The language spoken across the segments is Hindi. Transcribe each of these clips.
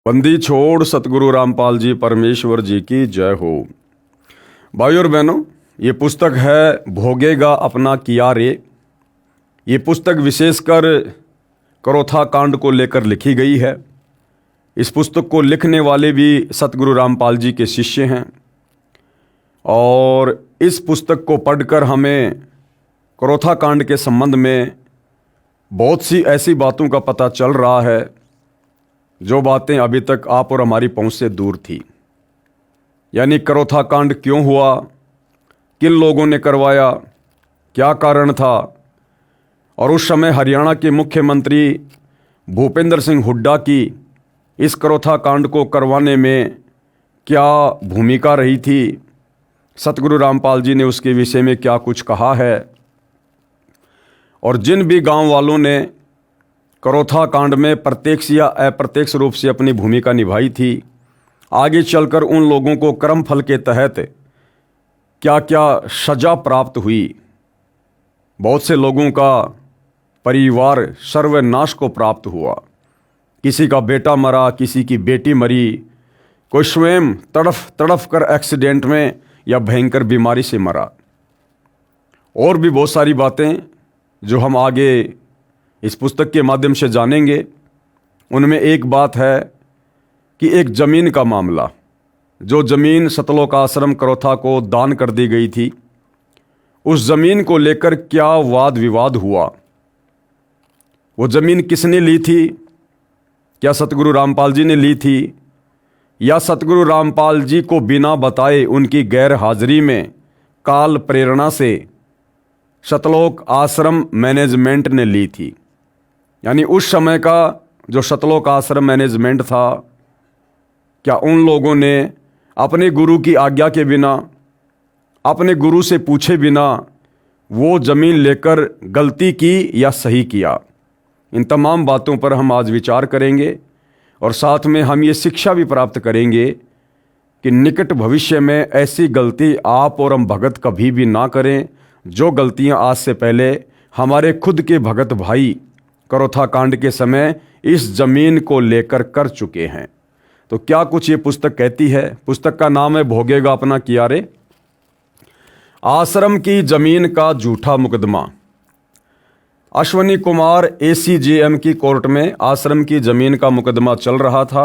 बंदी छोड़ सतगुरु रामपाल जी परमेश्वर जी की जय हो। भाइयों और बहनों, ये पुस्तक है भोगेगा अपना किया रे। ये पुस्तक विशेषकर करोथा कांड को लेकर लिखी गई है। इस पुस्तक को लिखने वाले भी सतगुरु रामपाल जी के शिष्य हैं और इस पुस्तक को पढ़कर हमें करोथा कांड के संबंध में बहुत सी ऐसी बातों का पता चल रहा है जो बातें अभी तक आप और हमारी पहुंच से दूर थी। यानी करोथा कांड क्यों हुआ, किन लोगों ने करवाया, क्या कारण था, और उस समय हरियाणा के मुख्यमंत्री भूपेंद्र सिंह हुड्डा की इस करोथा कांड को करवाने में क्या भूमिका रही थी, सतगुरु रामपाल जी ने उसके विषय में क्या कुछ कहा है। और जिन भी गांव वालों ने करोथा कांड में प्रत्यक्ष या अप्रत्यक्ष रूप से अपनी भूमिका निभाई थी, आगे चलकर उन लोगों को कर्म फल के तहत क्या क्या सजा प्राप्त हुई। बहुत से लोगों का परिवार सर्वनाश को प्राप्त हुआ। किसी का बेटा मरा, किसी की बेटी मरी, कोई स्वयं तड़फ तड़फ कर एक्सीडेंट में या भयंकर बीमारी से मरा। और भी बहुत सारी बातें जो हम आगे इस पुस्तक के माध्यम से जानेंगे। उनमें एक बात है कि एक ज़मीन का मामला, जो ज़मीन सतलोक आश्रम करोथा को दान कर दी गई थी, उस ज़मीन को लेकर क्या वाद विवाद हुआ। वो ज़मीन किसने ली थी? क्या सतगुरु रामपाल जी ने ली थी, या सतगुरु रामपाल जी को बिना बताए उनकी गैर हाजिरी में काल प्रेरणा से सतलोक आश्रम मैनेजमेंट ने ली थी। यानी उस समय का जो सतलोक आश्रम मैनेजमेंट था, क्या उन लोगों ने अपने गुरु की आज्ञा के बिना, अपने गुरु से पूछे बिना वो ज़मीन लेकर गलती की या सही किया? इन तमाम बातों पर हम आज विचार करेंगे और साथ में हम ये शिक्षा भी प्राप्त करेंगे कि निकट भविष्य में ऐसी गलती आप और हम भगत कभी भी ना करें, जो गलतियां आज से पहले हमारे खुद के भगत भाई करोथा कांड के समय इस ज़मीन को लेकर कर चुके हैं। तो क्या कुछ ये पुस्तक कहती है? पुस्तक का नाम है भोगेगा अपना किया रे। आश्रम की ज़मीन का झूठा मुकदमा। अश्वनी कुमार ACJM की कोर्ट में आश्रम की ज़मीन का मुकदमा चल रहा था।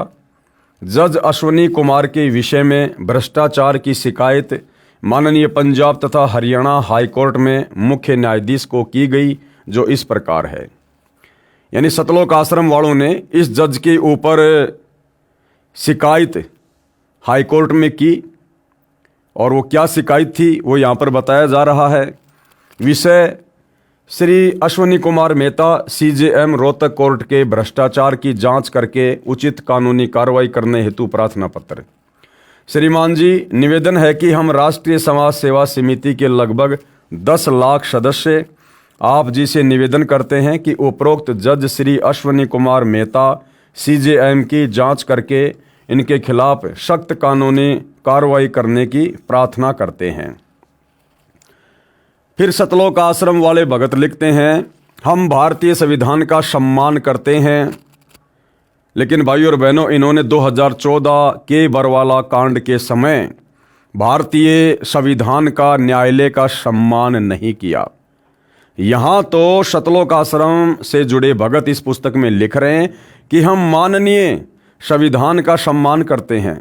जज अश्वनी कुमार के विषय में भ्रष्टाचार की शिकायत माननीय पंजाब तथा हरियाणा हाई कोर्ट में मुख्य न्यायाधीश को की गई, जो इस प्रकार है। यानी सतलोक आश्रम वालों ने इस जज के ऊपर शिकायत हाई कोर्ट में की, और वो क्या शिकायत थी वो यहाँ पर बताया जा रहा है। विषय श्री अश्वनी कुमार मेहता CJM रोहतक कोर्ट के भ्रष्टाचार की जांच करके उचित कानूनी कार्रवाई करने हेतु प्रार्थना पत्र। श्रीमान जी, निवेदन है कि हम राष्ट्रीय समाज सेवा समिति के लगभग 10 लाख सदस्य आप जी से निवेदन करते हैं कि उपरोक्त जज श्री अश्वनी कुमार मेहता CJM की जांच करके इनके खिलाफ सख्त कानूनी कार्रवाई करने की प्रार्थना करते हैं। फिर सतलोक आश्रम वाले भगत लिखते हैं, हम भारतीय संविधान का सम्मान करते हैं। लेकिन भाइयों और बहनों, इन्होंने 2014 के बरवाला कांड के समय भारतीय संविधान का, न्यायालय का सम्मान नहीं किया। यहाँ तो सतलोक आश्रम से जुड़े भगत इस पुस्तक में लिख रहे हैं कि हम माननीय संविधान का सम्मान करते हैं।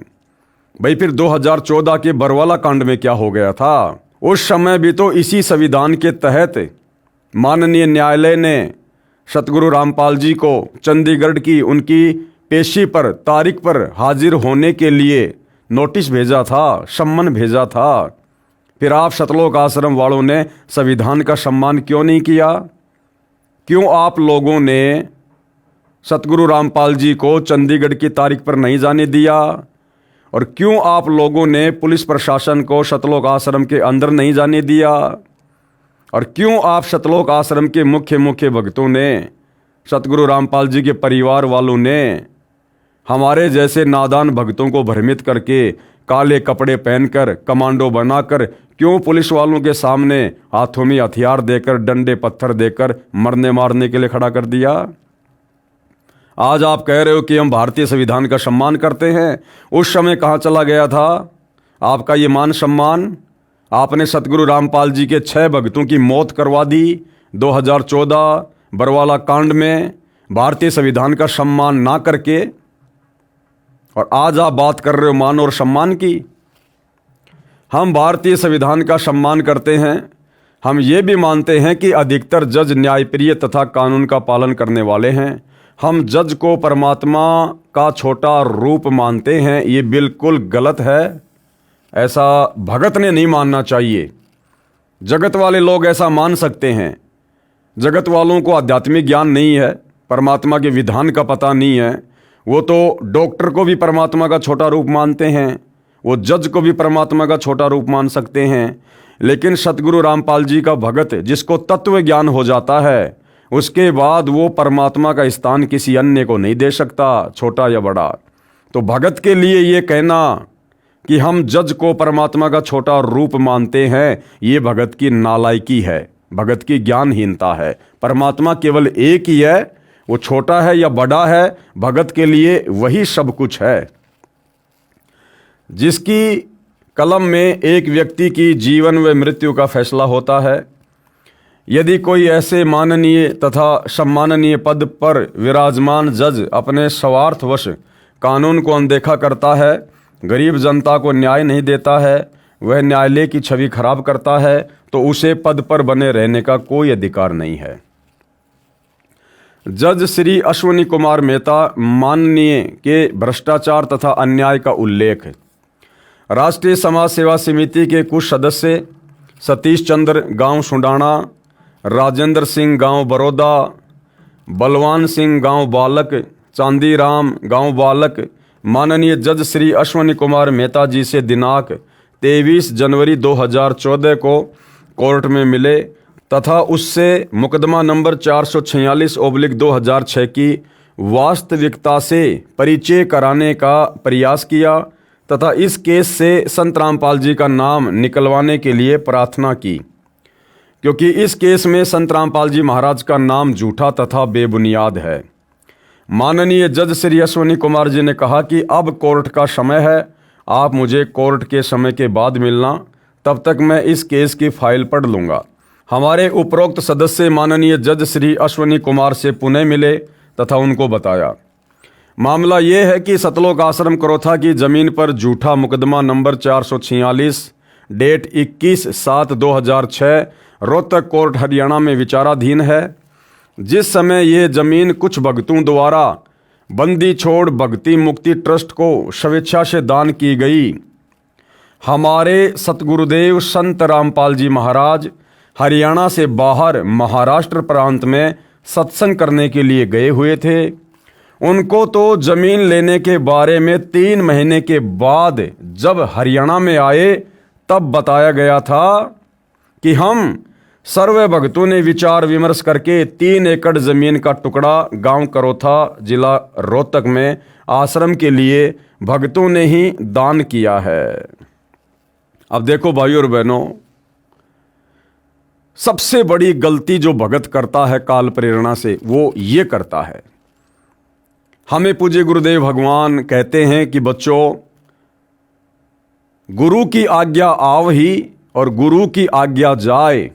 भाई, फिर 2014 के बरवाला कांड में क्या हो गया था? उस समय भी तो इसी संविधान के तहत माननीय न्यायालय ने सतगुरु रामपाल जी को चंडीगढ़ की उनकी पेशी पर तारीख पर हाजिर होने के लिए नोटिस भेजा था, सम्मन भेजा था। फिर आप सतलोक आश्रम वालों ने संविधान का सम्मान क्यों नहीं किया? क्यों आप लोगों ने सतगुरु रामपाल जी को चंडीगढ़ की तारीख पर नहीं जाने दिया? और क्यों आप लोगों ने पुलिस प्रशासन को सतलोक आश्रम के अंदर नहीं जाने दिया? और क्यों आप सतलोक आश्रम के मुख्य भक्तों ने, सतगुरु रामपाल जी के परिवार वालों ने हमारे जैसे नादान भक्तों को भ्रमित करके काले कपड़े पहनकर कमांडो बनाकर क्यों पुलिस वालों के सामने हाथों में हथियार देकर, डंडे पत्थर देकर मरने मारने के लिए खड़ा कर दिया? आज आप कह रहे हो कि हम भारतीय संविधान का सम्मान करते हैं। उस समय कहाँ चला गया था आपका ये मान सम्मान? आपने सतगुरु रामपाल जी के 6 भक्तों की मौत करवा दी 2014 बरवाला कांड में, भारतीय संविधान का सम्मान ना करके। और आज आप बात कर रहे हो मान और सम्मान की। हम भारतीय संविधान का सम्मान करते हैं। हम ये भी मानते हैं कि अधिकतर जज न्यायप्रिय तथा कानून का पालन करने वाले हैं। हम जज को परमात्मा का छोटा रूप मानते हैं। ये बिल्कुल गलत है। ऐसा भगत ने नहीं मानना चाहिए। जगत वाले लोग ऐसा मान सकते हैं। जगत वालों को आध्यात्मिक ज्ञान नहीं है, परमात्मा के विधान का पता नहीं है। वो तो डॉक्टर को भी परमात्मा का छोटा रूप मानते हैं, वो जज को भी परमात्मा का छोटा रूप मान सकते हैं। लेकिन सतगुरु रामपाल जी का भगत जिसको तत्व ज्ञान हो जाता है, उसके बाद वो परमात्मा का स्थान किसी अन्य को नहीं दे सकता, छोटा या बड़ा। तो भगत के लिए ये कहना कि हम जज को परमात्मा का छोटा रूप मानते हैं, ये भगत की नालायकी है, भगत की ज्ञानहीनता है। परमात्मा केवल एक ही है, वो छोटा है या बड़ा है, भगत के लिए वही सब कुछ है। जिसकी कलम में एक व्यक्ति की जीवन व मृत्यु का फैसला होता है। यदि कोई ऐसे माननीय तथा सम्माननीय पद पर विराजमान जज अपने स्वार्थवश कानून को अनदेखा करता है, गरीब जनता को न्याय नहीं देता है, वह न्यायालय की छवि खराब करता है, तो उसे पद पर बने रहने का कोई अधिकार नहीं है। जज श्री अश्विनी कुमार मेहता माननीय के भ्रष्टाचार तथा अन्याय का उल्लेख। राष्ट्रीय समाज सेवा समिति के कुछ सदस्य सतीश चंद्र गांव सुंडाना, राजेंद्र सिंह गांव बड़ौदा, बलवान सिंह गांव बालक, चांदीराम गांव बालक माननीय जज श्री अश्विनी कुमार मेहता जी से दिनांक 23 जनवरी 2014 को कोर्ट में मिले तथा उससे मुकदमा नंबर 446/2006 की वास्तविकता से परिचय कराने का प्रयास किया तथा इस केस से संत रामपाल जी का नाम निकलवाने के लिए प्रार्थना की, क्योंकि इस केस में संत रामपाल जी महाराज का नाम झूठा तथा बेबुनियाद है। माननीय जज श्री अश्विनी कुमार जी ने कहा कि अब कोर्ट का समय है, आप मुझे कोर्ट के समय के बाद मिलना, तब तक मैं इस केस की फाइल पढ़ लूँगा। हमारे उपरोक्त सदस्य माननीय जज श्री अश्विनी कुमार से पुणे मिले तथा उनको बताया, मामला ये है कि सतलोक आश्रम करोथा की ज़मीन पर झूठा मुकदमा number 446 date 21/7/2006 Rohtak court Haryana में विचाराधीन है। जिस समय ये ज़मीन कुछ भक्तों द्वारा बंदी छोड़ भक्ति मुक्ति ट्रस्ट को स्वेच्छा से दान की गई। हमारे सतगुरुदेव संत रामपाल जी महाराज हरियाणा से बाहर महाराष्ट्र प्रांत में सत्संग करने के लिए गए हुए थे। उनको तो ज़मीन लेने के बारे में 3 महीने के बाद जब हरियाणा में आए तब बताया गया था कि हम सर्व भक्तों ने विचार विमर्श करके 3 एकड़ ज़मीन का टुकड़ा गांव करोथा जिला रोहतक में आश्रम के लिए भक्तों ने ही दान किया है। अब देखो भाइयों और बहनों, सबसे बड़ी गलती जो भगत करता है काल प्रेरणा से, वो ये करता है। हमें पूज्य गुरुदेव भगवान कहते हैं कि बच्चों, गुरु की आज्ञा आव ही और गुरु की आज्ञा जाए,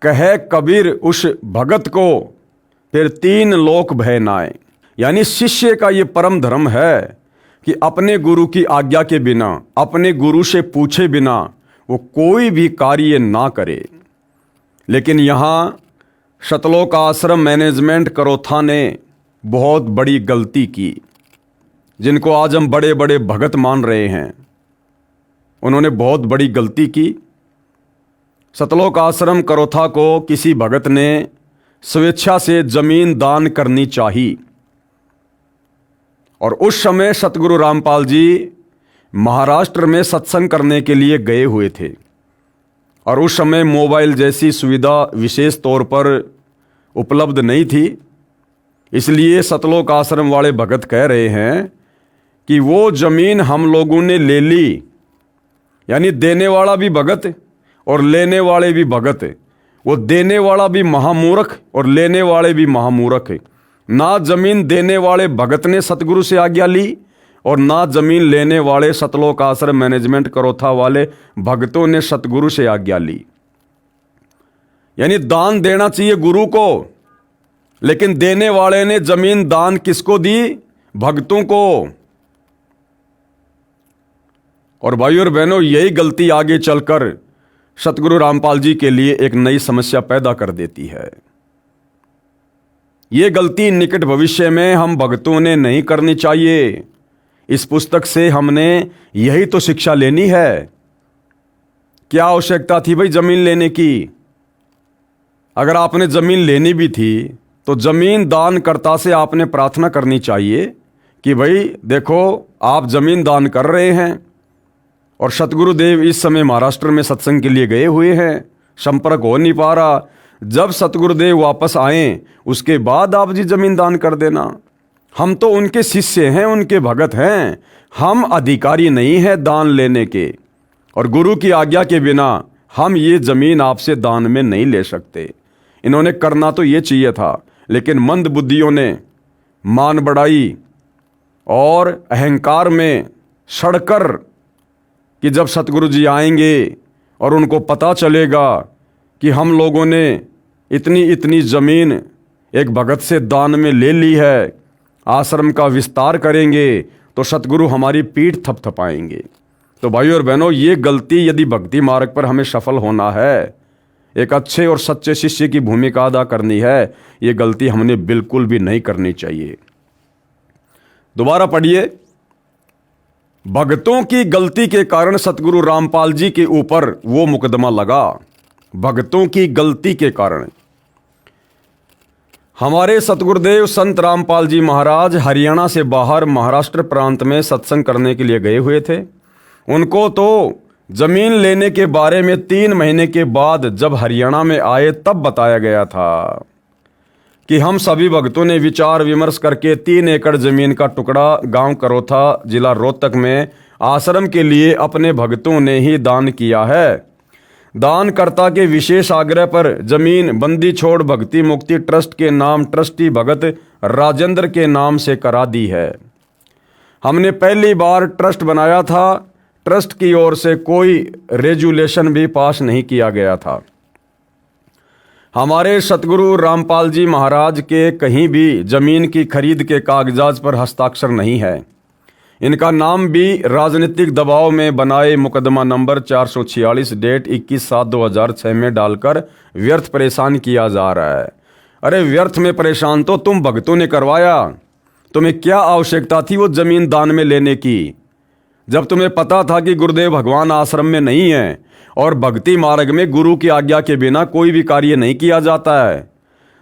कहे कबीर उस भगत को फिर 3 लोक भय नाए। यानी शिष्य का ये परम धर्म है कि अपने गुरु की आज्ञा के बिना, अपने गुरु से पूछे बिना वो कोई भी कार्य ना करे। लेकिन यहाँ सतलोक आश्रम मैनेजमेंट करोथा ने बहुत बड़ी गलती की, जिनको आज हम बड़े बड़े भगत मान रहे हैं। उन्होंने बहुत बड़ी गलती की। सतलोक आश्रम करोथा को किसी भगत ने स्वेच्छा से जमीन दान करनी चाहिए। और उस समय सतगुरु रामपाल जी महाराष्ट्र में सत्संग करने के लिए गए हुए थे और उस समय मोबाइल जैसी सुविधा विशेष तौर पर उपलब्ध नहीं थी। इसलिए सतलोक आश्रम वाले भगत कह रहे हैं कि वो ज़मीन हम लोगों ने ले ली, यानी देने वाला भी भगत और लेने वाले भी भगत। वो देने वाला भी महामूर्ख और लेने वाले भी महामूर्ख। ना जमीन देने वाले भगत ने सतगुरु से आज्ञा ली और ना जमीन लेने वाले सतलोक आश्रम मैनेजमेंट करोथा वाले भक्तों ने सतगुरु से आज्ञा ली। यानी दान देना चाहिए गुरु को, लेकिन देने वाले ने जमीन दान किसको दी? भक्तों को। और भाइयों और बहनों, यही गलती आगे चलकर सतगुरु रामपाल जी के लिए एक नई समस्या पैदा कर देती है। ये गलती निकट भविष्य में हम भक्तों ने नहीं करनी चाहिए। इस पुस्तक से हमने यही तो शिक्षा लेनी है। क्या आवश्यकता थी भाई जमीन लेने की? अगर आपने जमीन लेनी भी थी तो जमीन दानकर्ता से आपने प्रार्थना करनी चाहिए कि भाई देखो, आप जमीन दान कर रहे हैं और सतगुरुदेव इस समय महाराष्ट्र में सत्संग के लिए गए हुए हैं, संपर्क हो नहीं पा रहा। जब सतगुरुदेव वापस आए उसके बाद आप जी जमीन दान कर देना। हम तो उनके शिष्य हैं, उनके भगत हैं, हम अधिकारी नहीं हैं दान लेने के। और गुरु की आज्ञा के बिना हम ये जमीन आपसे दान में नहीं ले सकते। इन्होंने करना तो ये चाहिए था, लेकिन मंद बुद्धियों ने मान बढ़ाई और अहंकार में सड़कर कि जब सतगुरु जी आएंगे और उनको पता चलेगा कि हम लोगों ने इतनी इतनी ज़मीन एक भगत से दान में ले ली है, आश्रम का विस्तार करेंगे, तो सतगुरु हमारी पीठ थपथपाएंगे। तो भाइयों और बहनों, ये गलती यदि भक्ति मार्ग पर हमें सफल होना है, एक अच्छे और सच्चे शिष्य की भूमिका अदा करनी है, ये गलती हमने बिल्कुल भी नहीं करनी चाहिए। दोबारा पढ़िए। भक्तों की गलती के कारण सतगुरु रामपाल जी के ऊपर वो मुकदमा लगा। भक्तों की गलती के कारण हमारे सतगुरुदेव संत रामपाल जी महाराज हरियाणा से बाहर महाराष्ट्र प्रांत में सत्संग करने के लिए गए हुए थे। उनको तो जमीन लेने के बारे में 3 महीने के बाद जब हरियाणा में आए तब बताया गया था कि हम सभी भक्तों ने विचार विमर्श करके 3 एकड़ जमीन का टुकड़ा गांव करोथा जिला रोहतक में आश्रम के लिए अपने भक्तों ने ही दान किया है। दानकर्ता के विशेष आग्रह पर जमीन बंदी छोड़ भक्ति मुक्ति ट्रस्ट के नाम ट्रस्टी भगत राजेंद्र के नाम से करा दी है। हमने पहली बार ट्रस्ट बनाया था, ट्रस्ट की ओर से कोई रेजुलेशन भी पास नहीं किया गया था। हमारे सतगुरु रामपाल जी महाराज के कहीं भी जमीन की खरीद के कागजात पर हस्ताक्षर नहीं है। इनका नाम भी राजनीतिक दबाव में बनाए मुकदमा नंबर 446 डेट 21/7/2006 में डालकर व्यर्थ परेशान किया जा रहा है। अरे व्यर्थ में परेशान तो तुम भक्तों ने करवाया। तुम्हें क्या आवश्यकता थी वो जमीन दान में लेने की, जब तुम्हें पता था कि गुरुदेव भगवान आश्रम में नहीं है और भक्ति मार्ग में गुरु की आज्ञा के बिना कोई भी कार्य नहीं किया जाता है।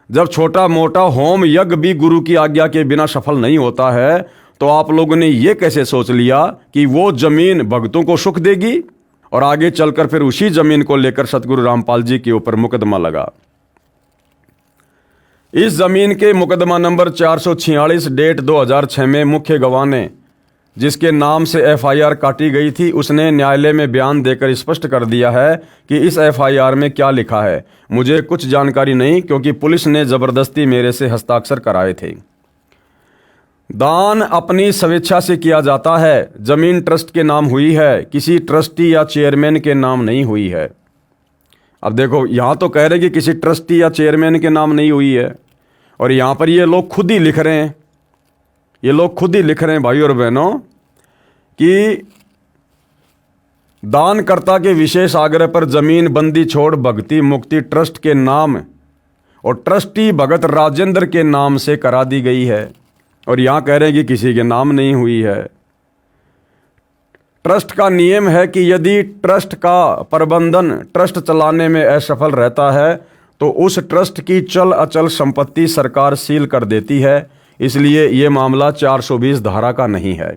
जब छोटा मोटा होम यज्ञ भी गुरु की आज्ञा के बिना सफल नहीं होता है, तो आप लोगों ने ये कैसे सोच लिया कि वो जमीन भक्तों को सुख देगी? और आगे चलकर फिर उसी जमीन को लेकर सतगुरु रामपाल जी के ऊपर मुकदमा लगा। इस जमीन के मुकदमा नंबर 446 डेट 2006 में मुख्य गवाह ने जिसके नाम से एफआईआर काटी गई थी, उसने न्यायालय में बयान देकर स्पष्ट कर दिया है कि इस एफआईआर में क्या लिखा है मुझे कुछ जानकारी नहीं, क्योंकि पुलिस ने जबरदस्ती मेरे से हस्ताक्षर कराए थे। दान अपनी स्वेच्छा से किया जाता है। जमीन ट्रस्ट के नाम हुई है, किसी ट्रस्टी या चेयरमैन के नाम नहीं हुई है। अब देखो, यहां तो कह रहे कि किसी ट्रस्टी या चेयरमैन के नाम नहीं हुई है, और यहां पर ये लोग खुद ही लिख रहे हैं, ये लोग खुद ही लिख रहे हैं भाइयों और बहनों कि दानकर्ता के विशेष आग्रह पर जमीन बंदी छोड़ भक्ति मुक्ति ट्रस्ट के नाम और ट्रस्टी भगत राजेंद्र के नाम से करा दी गई है, और यहां कह रहे हैं कि किसी के नाम नहीं हुई है। ट्रस्ट का नियम है कि यदि ट्रस्ट का प्रबंधन ट्रस्ट चलाने में असफल रहता है तो उस ट्रस्ट की चल अचल संपत्ति सरकार सील कर देती है। इसलिए ये मामला 420 धारा का नहीं है।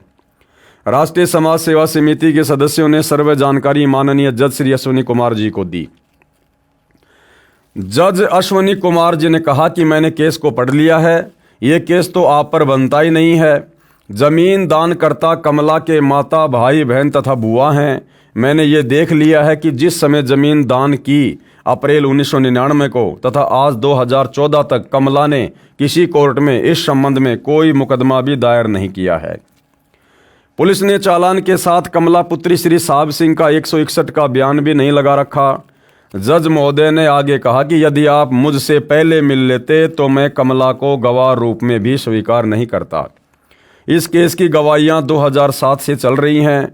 राष्ट्रीय समाज सेवा समिति के सदस्यों ने सर्व जानकारी माननीय जज श्री अश्विनी कुमार जी को दी। जज अश्विनी कुमार जी ने कहा कि मैंने केस को पढ़ लिया है, ये केस तो आप पर बनता ही नहीं है। जमीन दानकर्ता कमला के माता भाई बहन तथा बुआ हैं। मैंने ये देख लिया है कि जिस समय जमीन दान की अप्रैल 1999 को तथा आज 2014 तक कमला ने किसी कोर्ट में इस संबंध में कोई मुकदमा भी दायर नहीं किया है। पुलिस ने चालान के साथ कमला पुत्री श्री साहब सिंह का 161 का बयान भी नहीं लगा रखा। जज महोदय ने आगे कहा कि यदि आप मुझसे पहले मिल लेते तो मैं कमला को गवाह रूप में भी स्वीकार नहीं करता। इस केस की गवाहियां 2007 से चल रही हैं।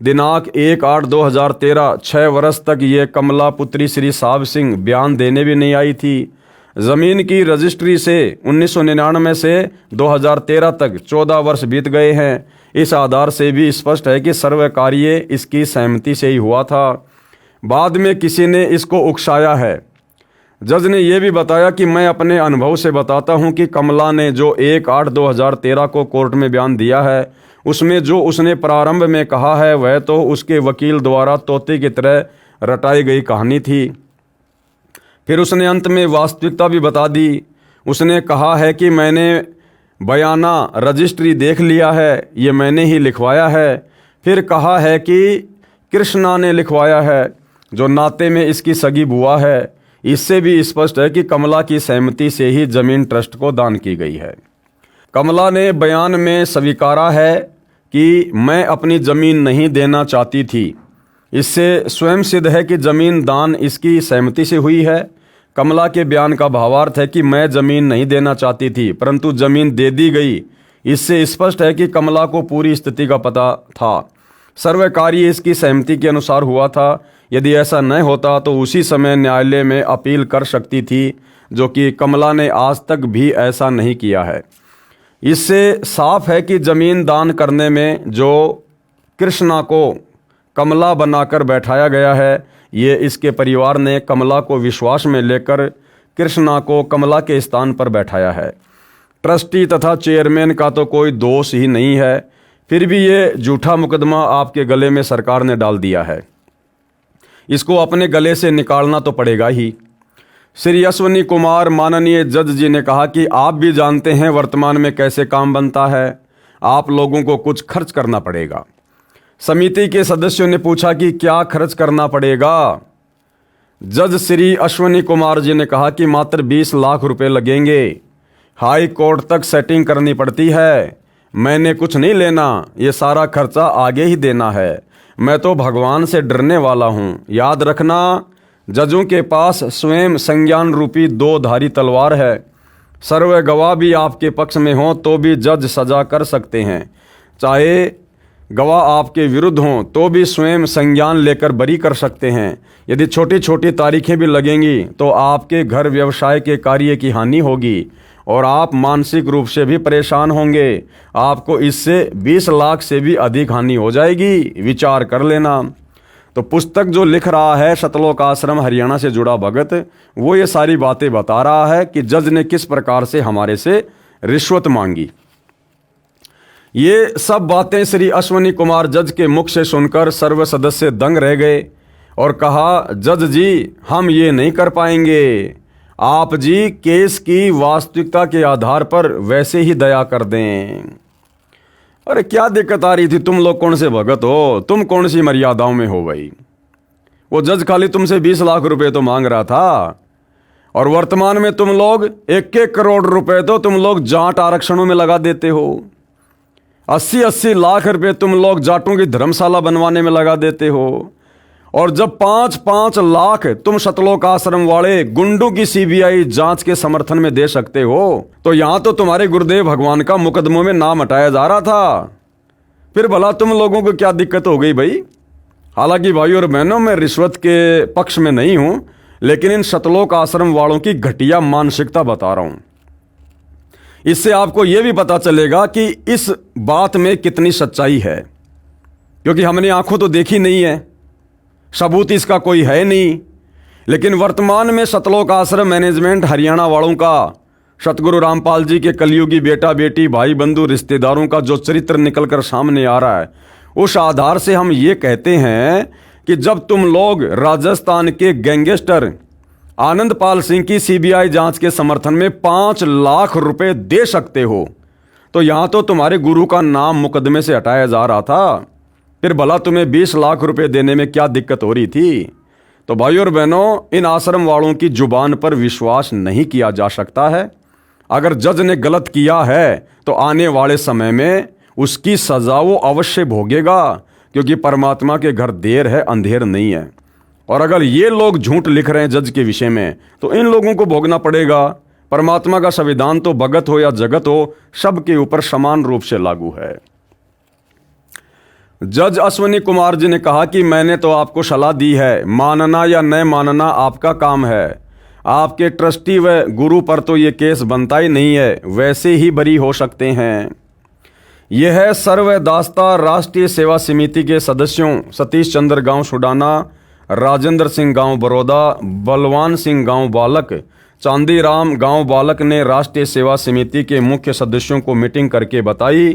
दिनांक 1/8/2013 6 वर्ष तक ये कमला पुत्री श्री साहब सिंह बयान देने भी नहीं आई थी। ज़मीन की रजिस्ट्री से 1999 से 2013 तक 14 वर्ष बीत गए हैं। इस आधार से भी स्पष्ट है कि सर्व कार्य इसकी सहमति से ही हुआ था। बाद में किसी ने इसको उकसाया है। जज ने यह भी बताया कि मैं अपने अनुभव से बताता हूं कि कमला ने जो 1/8/2013 को कोर्ट में बयान दिया है उसमें जो उसने प्रारंभ में कहा है वह तो उसके वकील द्वारा तोते की तरह रटाई गई कहानी थी। फिर उसने अंत में वास्तविकता भी बता दी। उसने कहा है कि मैंने बयाना रजिस्ट्री देख लिया है, ये मैंने ही लिखवाया है। फिर कहा है कि कृष्णा ने लिखवाया है जो नाते में इसकी सगी बुआ है। इससे भी स्पष्ट है कि कमला की सहमति से ही जमीन ट्रस्ट को दान की गई है। कमला ने बयान में स्वीकारा है कि मैं अपनी ज़मीन नहीं देना चाहती थी। इससे स्वयं सिद्ध है कि ज़मीन दान इसकी सहमति से हुई है। कमला के बयान का भावार्थ है कि मैं ज़मीन नहीं देना चाहती थी परंतु ज़मीन दे दी गई। इससे स्पष्ट है कि कमला को पूरी स्थिति का पता था। सर्व कार्य इसकी सहमति के अनुसार हुआ था। यदि ऐसा न होता तो उसी समय न्यायालय में अपील कर सकती थी, जो कि कमला ने आज तक भी ऐसा नहीं किया है। इससे साफ है कि ज़मीन दान करने में जो कृष्णा को कमला बनाकर बैठाया गया है, ये इसके परिवार ने कमला को विश्वास में लेकर कृष्णा को कमला के स्थान पर बैठाया है। ट्रस्टी तथा चेयरमैन का तो कोई दोष ही नहीं है, फिर भी ये झूठा मुकदमा आपके गले में सरकार ने डाल दिया है। इसको अपने गले से निकालना तो पड़ेगा ही। श्री अश्वनी कुमार माननीय जज जी ने कहा कि आप भी जानते हैं वर्तमान में कैसे काम बनता है, आप लोगों को कुछ खर्च करना पड़ेगा। समिति के सदस्यों ने पूछा कि क्या खर्च करना पड़ेगा। जज श्री अश्वनी कुमार जी ने कहा कि मात्र 20 लाख रुपए लगेंगे। हाई कोर्ट तक सेटिंग करनी पड़ती है। मैंने कुछ नहीं लेना, ये सारा खर्चा आगे ही देना है। मैं तो भगवान से डरने वाला हूँ। याद रखना, जजों के पास स्वयं संज्ञान रूपी 2 धारी तलवार है। सर्व गवाह भी आपके पक्ष में हों तो भी जज सजा कर सकते हैं। चाहे गवाह आपके विरुद्ध हों तो भी स्वयं संज्ञान लेकर बरी कर सकते हैं। यदि छोटी छोटी तारीखें भी लगेंगी तो आपके घर व्यवसाय के कार्य की हानि होगी और आप मानसिक रूप से भी परेशान होंगे। आपको इससे 20 लाख से भी अधिक हानि हो जाएगी, विचार कर लेना। तो पुस्तक जो लिख रहा है सतलोक आश्रम हरियाणा से जुड़ा भगत, वो ये सारी बातें बता रहा है कि जज ने किस प्रकार से हमारे से रिश्वत मांगी। ये सब बातें श्री अश्वनी कुमार जज के मुख से सुनकर सर्व सदस्य दंग रह गए और कहा, जज जी हम ये नहीं कर पाएंगे। आप जी केस की वास्तविकता के आधार पर वैसे ही दया कर दें। अरे क्या दिक्कत आ रही थी? तुम लोग कौन से भगत हो? तुम कौन सी मर्यादाओं में हो भाई? वो जज खाली तुमसे 20 लाख रुपए तो मांग रहा था और वर्तमान में तुम लोग 1-1 करोड़ रुपए तो तुम लोग जाट आरक्षणों में लगा देते हो। 80-80 लाख रुपए तुम लोग जाटों की धर्मशाला बनवाने में लगा देते हो। और जब 5-5 लाख तुम सतलोक आश्रम वाले गुंडों की सीबीआई जांच के समर्थन में दे सकते हो, तो यहां तो तुम्हारे गुरुदेव भगवान का मुकदमों में नाम हटाया जा रहा था। फिर भला तुम लोगों को क्या दिक्कत हो गई भाई? हालांकि भाई और बहनों, मैं रिश्वत के पक्ष में नहीं हूं, लेकिन इन सतलोक आश्रम वालों की घटिया मानसिकता बता रहा हूं। इससे आपको यह भी पता चलेगा कि इस बात में कितनी सच्चाई है, क्योंकि हमने आंखों तो देखी नहीं है, सबूत इसका कोई है नहीं। लेकिन वर्तमान में सतलोक आश्रम मैनेजमेंट हरियाणा वालों का, सतगुरु रामपाल जी के कलयुगी बेटा बेटी भाई बंधु रिश्तेदारों का जो चरित्र निकलकर सामने आ रहा है, उस आधार से हम ये कहते हैं कि जब तुम लोग राजस्थान के गैंगस्टर आनंदपाल सिंह की सीबीआई जांच के समर्थन में 5 लाख रुपए दे सकते हो, तो यहां तो तुम्हारे गुरु का नाम मुकदमे से हटाया जा रहा था। फिर भला तुम्हें 20 लाख रुपए देने में क्या दिक्कत हो रही थी? तो भाइयों और बहनों, इन आश्रम वालों की जुबान पर विश्वास नहीं किया जा सकता है। अगर जज ने गलत किया है तो आने वाले समय में उसकी सजा वो अवश्य भोगेगा, क्योंकि परमात्मा के घर देर है अंधेर नहीं है। और अगर ये लोग झूठ लिख रहे हैं जज के विषय में तो इन लोगों को भोगना पड़ेगा। परमात्मा का संविधान तो भगत हो या जगत हो, सबके ऊपर समान रूप से लागू है। जज अश्वनी कुमार जी ने कहा कि मैंने तो आपको सलाह दी है, मानना या न मानना आपका काम है। आपके ट्रस्टी व गुरु पर तो ये केस बनता ही नहीं है, वैसे ही बरी हो सकते हैं। यह है सर्वदास्ता राष्ट्रीय सेवा समिति के सदस्यों सतीश चंद्र गांव सुडाना, राजेंद्र सिंह गांव बड़ौदा, बलवान सिंह गांव बालक, चांदीराम गांव बालक ने राष्ट्रीय सेवा समिति के मुख्य सदस्यों को मीटिंग करके बताई।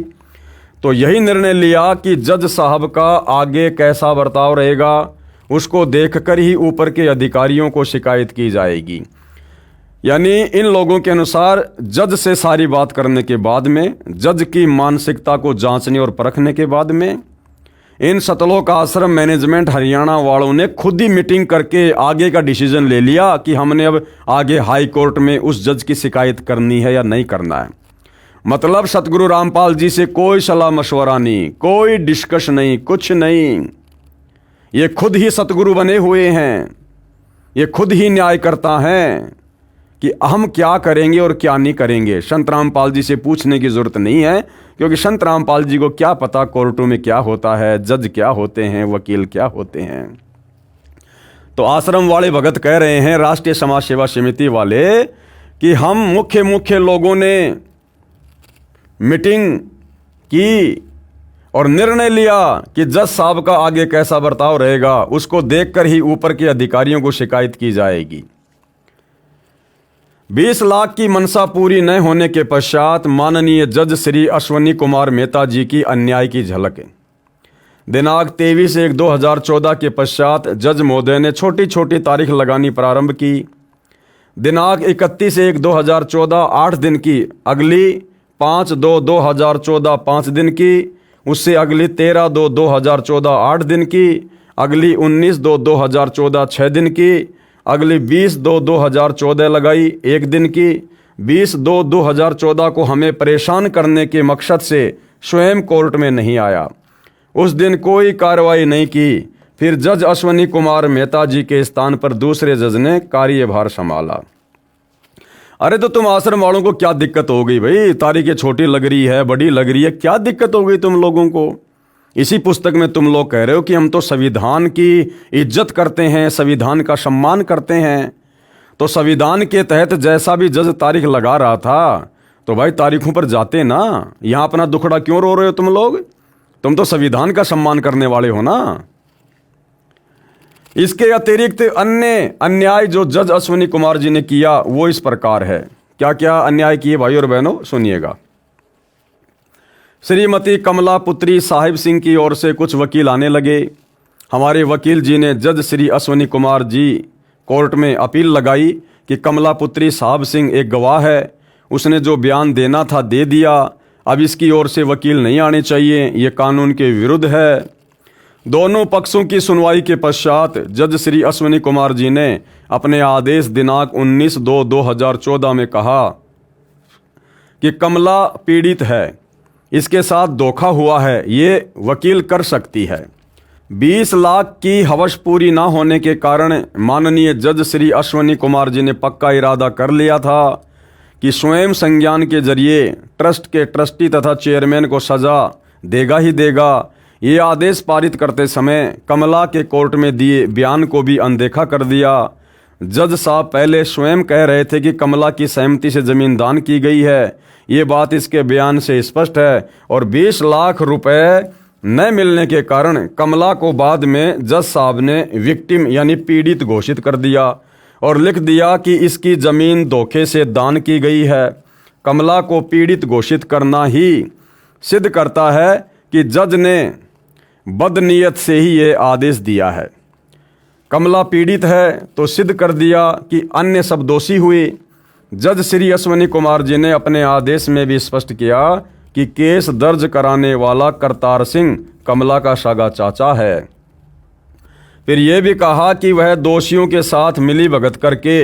तो यही निर्णय लिया कि जज साहब का आगे कैसा बर्ताव रहेगा उसको देखकर ही ऊपर के अधिकारियों को शिकायत की जाएगी। यानी इन लोगों के अनुसार जज से सारी बात करने के बाद में, जज की मानसिकता को जांचने और परखने के बाद में, इन सतलोक आश्रम मैनेजमेंट हरियाणा वालों ने खुद ही मीटिंग करके आगे का डिसीजन ले लिया कि हमने अब आगे हाई कोर्ट में उस जज की शिकायत करनी है या नहीं करना है। मतलब सतगुरु रामपाल जी से कोई सलाह मशवरा नहीं, कोई डिस्कस नहीं, कुछ नहीं। ये खुद ही सतगुरु बने हुए हैं, ये खुद ही न्याय करता है कि हम क्या करेंगे और क्या नहीं करेंगे। संत रामपाल जी से पूछने की जरूरत नहीं है, क्योंकि संत रामपाल जी को क्या पता कोर्टों में क्या होता है, जज क्या होते हैं, वकील क्या होते हैं। तो आश्रम वाले भगत कह रहे हैं, राष्ट्रीय समाज सेवा समिति वाले, कि हम मुख्य लोगों ने मीटिंग की और निर्णय लिया कि जज साहब का आगे कैसा बर्ताव रहेगा उसको देखकर ही ऊपर के अधिकारियों को शिकायत की जाएगी। 20 लाख की मनसा पूरी न होने के पश्चात माननीय जज श्री अश्वनी कुमार मेहता जी की अन्याय की झलक। दिनांक 23/1/2014 के पश्चात जज महोदय ने छोटी छोटी तारीख लगानी प्रारंभ की। दिनांक 31/1/2014 8 दिन की, अगली 5/2/2014 5 दिन की, उससे अगली 13/2/2014 8 दिन की, अगली 19/2/2014 6 दिन की, अगली 20/2/2014 लगाई 1 दिन की। 20/2/2014 को हमें परेशान करने के मकसद से स्वयं कोर्ट में नहीं आया, उस दिन कोई कार्रवाई नहीं की। फिर जज अश्वनी कुमार मेहता जी के स्थान पर दूसरे जज ने कार्यभार संभाला। अरे तो तुम आश्रम वालों को क्या दिक्कत हो गई भाई? तारीखें छोटी लग रही है, बड़ी लग रही है, क्या दिक्कत हो गई तुम लोगों को? इसी पुस्तक में तुम लोग कह रहे हो कि हम तो संविधान की इज्जत करते हैं, संविधान का सम्मान करते हैं। तो संविधान के तहत जैसा भी जज तारीख लगा रहा था तो भाई तारीखों पर जाते ना। यहां अपना दुखड़ा क्यों रो रहे हो तुम लोग? तुम तो संविधान का सम्मान करने वाले हो ना। इसके अतिरिक्त अन्य अन्याय जो जज अश्वनी कुमार जी ने किया वो इस प्रकार है। क्या क्या अन्याय किए भाई और बहनों, सुनिएगा। श्रीमती कमला पुत्री साहिब सिंह की ओर से कुछ वकील आने लगे। हमारे वकील जी ने जज श्री अश्वनी कुमार जी कोर्ट में अपील लगाई कि कमला पुत्री साहिब सिंह एक गवाह है, उसने जो बयान देना था दे दिया, अब इसकी ओर से वकील नहीं आने चाहिए, ये कानून के विरुद्ध है। दोनों पक्षों की सुनवाई के पश्चात जज श्री अश्वनी कुमार जी ने अपने आदेश दिनांक 19/2/2014 में कहा कि कमला पीड़ित है, इसके साथ धोखा हुआ है, ये वकील कर सकती है। 20 लाख की हवस पूरी ना होने के कारण माननीय जज श्री अश्वनी कुमार जी ने पक्का इरादा कर लिया था कि स्वयं संज्ञान के जरिए ट्रस्ट के ट्रस्टी तथा चेयरमैन को सजा देगा ही देगा। ये आदेश पारित करते समय कमला के कोर्ट में दिए बयान को भी अनदेखा कर दिया। जज साहब पहले स्वयं कह रहे थे कि कमला की सहमति से जमीन दान की गई है, ये बात इसके बयान से स्पष्ट है। और 20 लाख रुपए न मिलने के कारण कमला को बाद में जज साहब ने विक्टिम यानी पीड़ित घोषित कर दिया और लिख दिया कि इसकी जमीन धोखे से दान की गई है। कमला को पीड़ित घोषित करना ही सिद्ध करता है कि जज ने बदनीयत से ही ये आदेश दिया है। कमला पीड़ित है तो सिद्ध कर दिया कि अन्य सब दोषी हुए। जज श्री अश्वनी कुमार जी ने अपने आदेश में भी स्पष्ट किया कि केस दर्ज कराने वाला करतार सिंह कमला का सगा चाचा है। फिर यह भी कहा कि वह दोषियों के साथ मिली भगत करके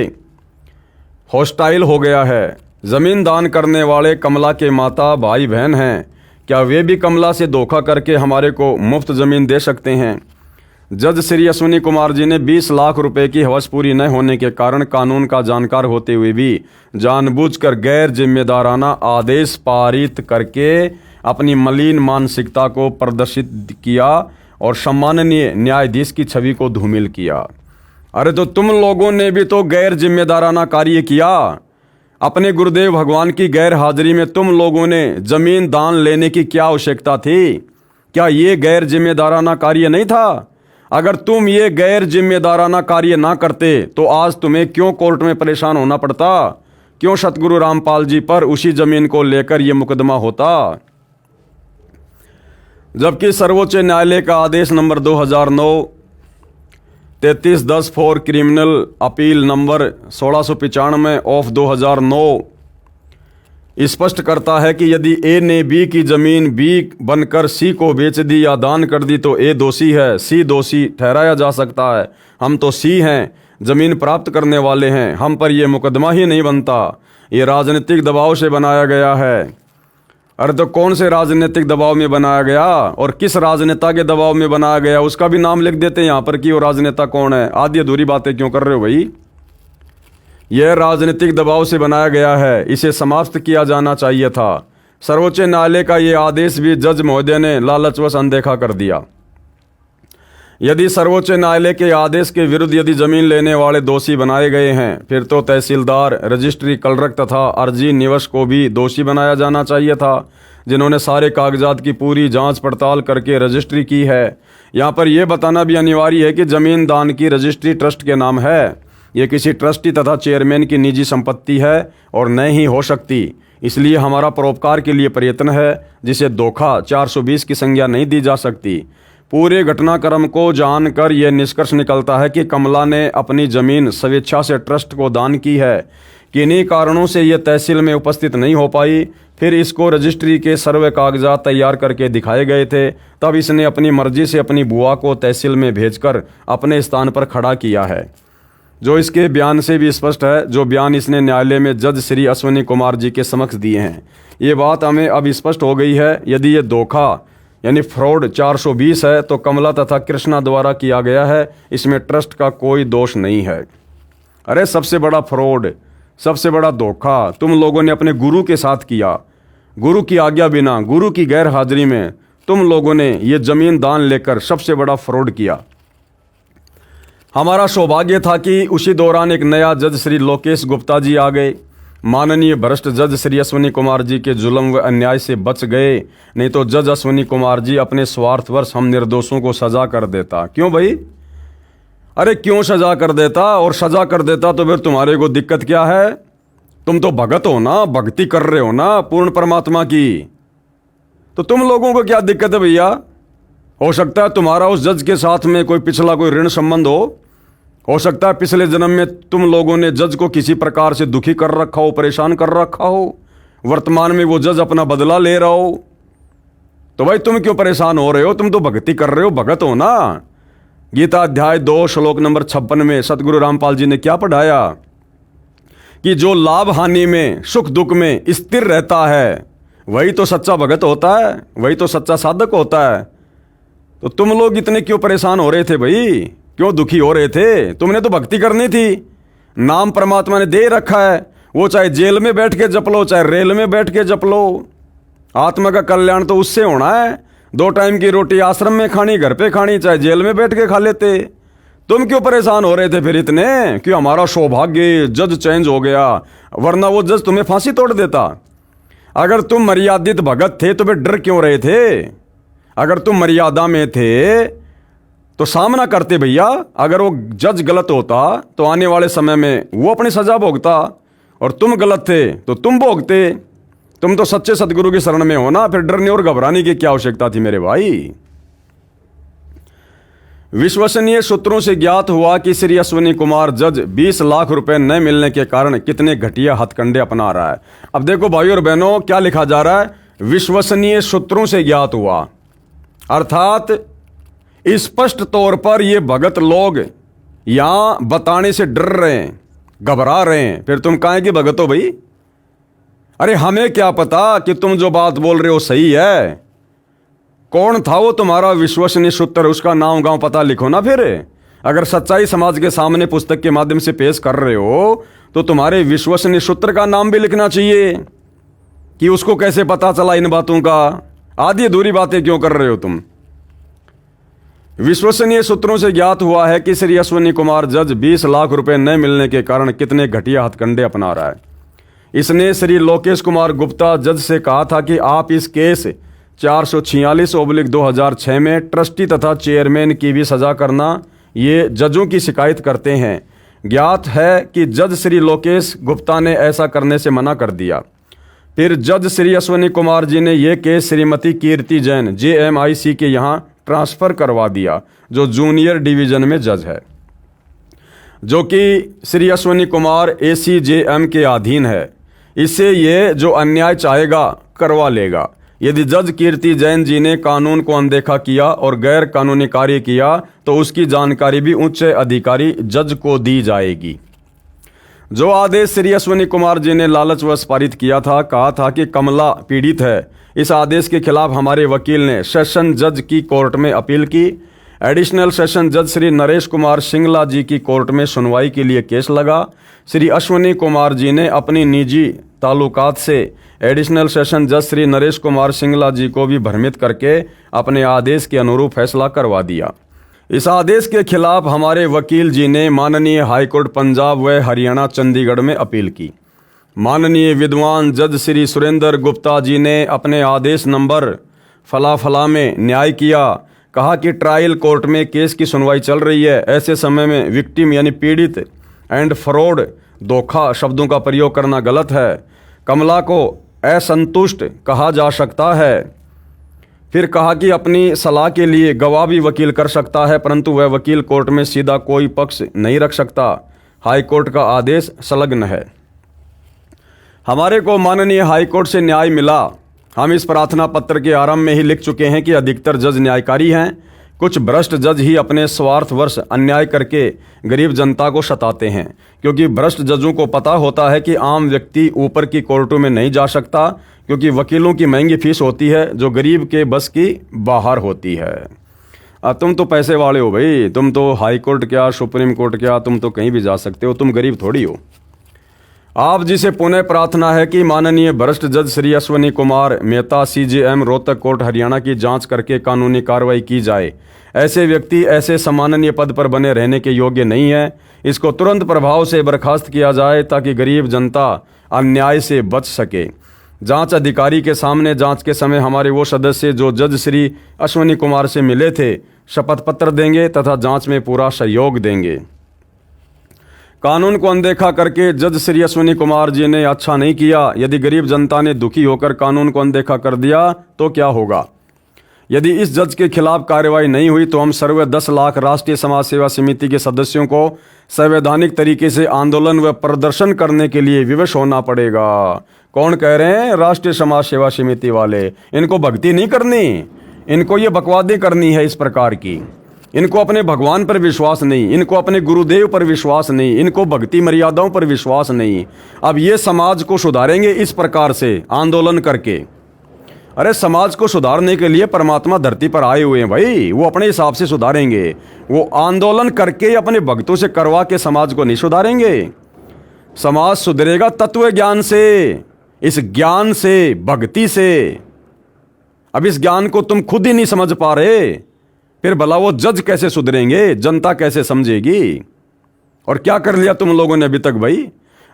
हॉस्टाइल हो गया है। जमीन दान करने वाले कमला के माता भाई बहन हैं, क्या वे भी कमला से धोखा करके हमारे को मुफ्त जमीन दे सकते हैं? जज श्री अश्विनी कुमार जी ने 20 लाख रुपए की हवस पूरी न होने के कारण कानून का जानकार होते हुए भी जानबूझकर गैर जिम्मेदाराना आदेश पारित करके अपनी मलिन मानसिकता को प्रदर्शित किया और सम्माननीय न्यायाधीश की छवि को धूमिल किया। अरे तो तुम लोगों ने भी तो गैर जिम्मेदाराना कार्य किया। अपने गुरुदेव भगवान की गैर हाजिरी में तुम लोगों ने जमीन दान लेने की क्या आवश्यकता थी? क्या ये गैर जिम्मेदाराना कार्य नहीं था? अगर तुम ये गैर जिम्मेदाराना कार्य ना करते तो आज तुम्हें क्यों कोर्ट में परेशान होना पड़ता? क्यों सतगुरु रामपाल जी पर उसी जमीन को लेकर यह मुकदमा होता? जबकि सर्वोच्च न्यायालय का आदेश number 2009 3310 for criminal appeal number 1695 of 2009 स्पष्ट करता है कि यदि ए ने बी की जमीन बी बनकर सी को बेच दी या दान कर दी तो ए दोषी है, सी दोषी ठहराया जा सकता है। हम तो सी हैं, जमीन प्राप्त करने वाले हैं, हम पर यह मुकदमा ही नहीं बनता। ये राजनीतिक दबाव से बनाया गया है। अरे तो कौन से राजनीतिक दबाव में बनाया गया और किस राजनेता के दबाव में बनाया गया उसका भी नाम लिख देते हैं यहाँ पर कि वो राजनेता कौन है। आधी अधूरी बातें क्यों कर रहे हो भाई? यह राजनीतिक दबाव से बनाया गया है, इसे समाप्त किया जाना चाहिए था। सर्वोच्च न्यायालय का यह आदेश भी जज महोदय ने लालचवश अनदेखा कर दिया। यदि सर्वोच्च न्यायालय के आदेश के विरुद्ध यदि जमीन लेने वाले दोषी बनाए गए हैं फिर तो तहसीलदार, रजिस्ट्री क्लर्क तथा अर्जी निवश को भी दोषी बनाया जाना चाहिए था, जिन्होंने सारे कागजात की पूरी जांच पड़ताल करके रजिस्ट्री की है। यहाँ पर यह बताना भी अनिवार्य है कि जमीन दान की रजिस्ट्री ट्रस्ट के नाम है। ये किसी ट्रस्टी तथा चेयरमैन की निजी संपत्ति है और न ही हो सकती। इसलिए हमारा परोपकार के लिए प्रयत्न है, जिसे धोखा 420 की संज्ञा नहीं दी जा सकती। पूरे घटनाक्रम को जानकर यह निष्कर्ष निकलता है कि कमला ने अपनी जमीन स्वेच्छा से ट्रस्ट को दान की है। किन्हीं कारणों से यह तहसील में उपस्थित नहीं हो पाई। फिर इसको रजिस्ट्री के सर्वे कागजात तैयार करके दिखाए गए थे, तब इसने अपनी मर्जी से अपनी बुआ को तहसील में भेजकर अपने स्थान पर खड़ा किया है, जो इसके बयान से भी स्पष्ट है, जो बयान इसने न्यायालय में जज श्री अश्विनी कुमार जी के समक्ष दिए हैं। ये बात हमें अब स्पष्ट हो गई है। यदि ये धोखा यानी फ्रॉड 420 है तो कमला तथा कृष्णा द्वारा किया गया है, इसमें ट्रस्ट का कोई दोष नहीं है। अरे सबसे बड़ा फ्रॉड, सबसे बड़ा धोखा तुम लोगों ने अपने गुरु के साथ किया। गुरु की आज्ञा बिना, गुरु की गैर हाजिरी में तुम लोगों ने ये जमीन दान लेकर सबसे बड़ा फ्रॉड किया। हमारा सौभाग्य था कि उसी दौरान एक नया जज श्री लोकेश गुप्ता जी आ गए। माननीय भ्रष्ट जज श्री अश्विनी कुमार जी के जुल्म व अन्याय से बच गए, नहीं तो जज अश्विनी कुमार जी अपने स्वार्थवश हम निर्दोषों को सजा कर देता। क्यों भाई? अरे क्यों सजा कर देता? और सजा कर देता तो फिर तुम्हारे को दिक्कत क्या है? तुम तो भगत हो ना, भक्ति कर रहे हो ना पूर्ण परमात्मा की, तो तुम लोगों को क्या दिक्कत है भैया? हो सकता है तुम्हारा उस जज के साथ में कोई पिछला कोई ऋण संबंध हो सकता है पिछले जन्म में तुम लोगों ने जज को किसी प्रकार से दुखी कर रखा हो, परेशान कर रखा हो, वर्तमान में वो जज अपना बदला ले रहा हो। तो भाई तुम क्यों परेशान हो रहे हो? तुम तो भक्ति कर रहे हो, भगत हो ना। गीता अध्याय 2 श्लोक नंबर 56 में सतगुरु रामपाल जी ने क्या पढ़ाया कि जो लाभ हानि में, सुख दुख में स्थिर रहता है वही तो सच्चा भगत होता है, वही तो सच्चा साधक होता है। तो तुम लोग इतने क्यों परेशान हो रहे थे भाई? क्यों दुखी हो रहे थे? तुमने तो भक्ति करनी थी। नाम परमात्मा ने दे रखा है, वो चाहे जेल में बैठ के जप लो, चाहे रेल में बैठ के जप लो। आत्मा का कल्याण तो उससे होना है। 2 टाइम की रोटी आश्रम में खानी, घर पे खानी, चाहे जेल में बैठ के खा लेते। तुम क्यों परेशान हो रहे थे फिर इतने कि हमारा सौभाग्य जज चेंज हो गया, वरना वो जज तुम्हें फांसी तोड़ देता। अगर तुम मर्यादित भगत थे तो फिर डर क्यों रहे थे? अगर तुम मर्यादा में थे तो सामना करते भैया। अगर वो जज गलत होता तो आने वाले समय में वो अपनी सजा भोगता, और तुम गलत थे तो तुम भोगते। तुम तो सच्चे सदगुरु की शरण में हो ना, फिर डरने और घबराने की क्या आवश्यकता थी मेरे भाई? विश्वसनीय सूत्रों से ज्ञात हुआ कि श्री अश्विनी कुमार जज 20 लाख रुपए न मिलने के कारण कितने घटिया हथकंडे अपना रहा है। अब देखो भाई और बहनों, क्या लिखा जा रहा है? विश्वसनीय सूत्रों से ज्ञात हुआ, अर्थात स्पष्ट तौर पर ये भगत लोग यहां बताने से डर रहे हैं, घबरा रहे हैं। फिर तुम काहे की भगत हो भाई? अरे हमें क्या पता कि तुम जो बात बोल रहे हो सही है। कौन था वो तुम्हारा विश्वसनीय सूत्र, उसका नाम गांव पता लिखो ना। फिर अगर सच्चाई समाज के सामने पुस्तक के माध्यम से पेश कर रहे हो तो तुम्हारे विश्वसनीय सूत्र का नाम भी लिखना चाहिए कि उसको कैसे पता चला इन बातों का। आधी अधूरी बातें क्यों कर रहे हो तुम? विश्वसनीय सूत्रों से ज्ञात हुआ है कि श्री अश्विनी कुमार जज 20 लाख रुपए न मिलने के कारण कितने घटिया हथकंडे अपना रहा है। इसने श्री लोकेश कुमार गुप्ता जज से कहा था कि आप इस केस 446/2006 में ट्रस्टी तथा चेयरमैन की भी सजा करना। ये जजों की शिकायत करते हैं। ज्ञात है कि जज श्री लोकेश गुप्ता ने ऐसा करने से मना कर दिया। फिर जज श्री अश्विनी कुमार जी ने यह केस श्रीमती कीर्ति जैन JMIC के यहाँ ट्रांसफर करवा दिया, जो जूनियर डिवीजन में जज है, जो कि श्री अश्विनी कुमार ACJM के अधीन है। इससे ये जो अन्याय चाहेगा करवा लेगा। यदि जज कीर्ति जैन जी ने कानून को अनदेखा किया और गैर कानूनी कार्य किया तो उसकी जानकारी भी उच्च अधिकारी जज को दी जाएगी। जो आदेश श्री अश्विनी कुमार जी ने लालचवश पारित किया था, कहा था कि कमला पीड़ित है, इस आदेश के खिलाफ हमारे वकील ने सेशन जज की कोर्ट में अपील की। एडिशनल सेशन जज श्री नरेश कुमार सिंगला जी की कोर्ट में सुनवाई के लिए केस लगा। श्री अश्विनी कुमार जी ने अपनी निजी ताल्लुकात से एडिशनल सेशन जज श्री नरेश कुमार सिंगला जी को भी भ्रमित करके अपने आदेश के अनुरूप फैसला करवा दिया। इस आदेश के खिलाफ हमारे वकील जी ने माननीय हाईकोर्ट पंजाब व हरियाणा चंडीगढ़ में अपील की। माननीय विद्वान जज श्री सुरेंद्र गुप्ता जी ने अपने आदेश नंबर फला में न्याय किया। कहा कि ट्रायल कोर्ट में केस की सुनवाई चल रही है, ऐसे समय में विक्टिम यानी पीड़ित एंड फ्रॉड धोखा शब्दों का प्रयोग करना गलत है। कमला को असंतुष्ट कहा जा सकता है। फिर कहा कि अपनी सलाह के लिए गवाह भी वकील कर सकता है, परंतु वह वकील कोर्ट में सीधा कोई पक्ष नहीं रख सकता। हाई कोर्ट का आदेश संलग्न है। हमारे को माननीय हाई कोर्ट से न्याय मिला। हम इस प्रार्थना पत्र के आरंभ में ही लिख चुके हैं कि अधिकतर जज न्यायकारी हैं। कुछ भ्रष्ट जज ही अपने स्वार्थवश अन्याय करके गरीब जनता को सताते हैं, क्योंकि भ्रष्ट जजों को पता होता है कि आम व्यक्ति ऊपर की कोर्टों में नहीं जा सकता, क्योंकि वकीलों की महंगी फीस होती है जो गरीब के बस की बाहर होती है। तुम तो पैसे वाले हो भाई, तुम तो हाई कोर्ट क्या सुप्रीम कोर्ट क्या, तुम तो कहीं भी जा सकते हो, तुम गरीब थोड़ी हो। आप जी से पुनः प्रार्थना है कि माननीय भ्रष्ट जज श्री अश्विनी कुमार मेहता CJM रोहतक कोर्ट हरियाणा की जांच करके कानूनी कार्रवाई की जाए। ऐसे व्यक्ति ऐसे सम्माननीय पद पर बने रहने के योग्य नहीं है। इसको तुरंत प्रभाव से बर्खास्त किया जाए ताकि गरीब जनता अन्याय से बच सके। जांच अधिकारी के सामने जांच के समय हमारे वो सदस्य जो जज श्री अश्विनी कुमार से मिले थे शपथ पत्र देंगे तथा जांच में पूरा सहयोग देंगे। कानून को अनदेखा करके जज श्री अश्विनी कुमार जी ने अच्छा नहीं किया। यदि गरीब जनता ने दुखी होकर कानून को अनदेखा कर दिया तो क्या होगा? यदि इस जज के खिलाफ कार्रवाई नहीं हुई तो हम सर्वे 10 लाख राष्ट्रीय समाज सेवा समिति के सदस्यों को संवैधानिक तरीके से आंदोलन व प्रदर्शन करने के लिए विवश होना पड़ेगा। कौन कह रहे हैं? राष्ट्रीय समाज सेवा समिति वाले। इनको भक्ति नहीं करनी, इनको ये बकवादें करनी है इस प्रकार की। इनको अपने भगवान पर विश्वास नहीं, इनको अपने गुरुदेव पर विश्वास नहीं, इनको भक्ति मर्यादाओं पर विश्वास नहीं। अब ये समाज को सुधारेंगे इस प्रकार से आंदोलन करके। अरे समाज को सुधारने के लिए परमात्मा धरती पर आए हुए हैं भाई, वो अपने हिसाब से सुधारेंगे। वो आंदोलन करके अपने भक्तों से करवा के समाज को नहीं सुधारेंगे। समाज सुधरेगा तत्व ज्ञान से, इस ज्ञान से, भक्ति से। अब इस ज्ञान को तुम खुद ही नहीं समझ पा रहे, फिर भला वो जज कैसे सुधरेंगे, जनता कैसे समझेगी? और क्या कर लिया तुम लोगों ने अभी तक भाई?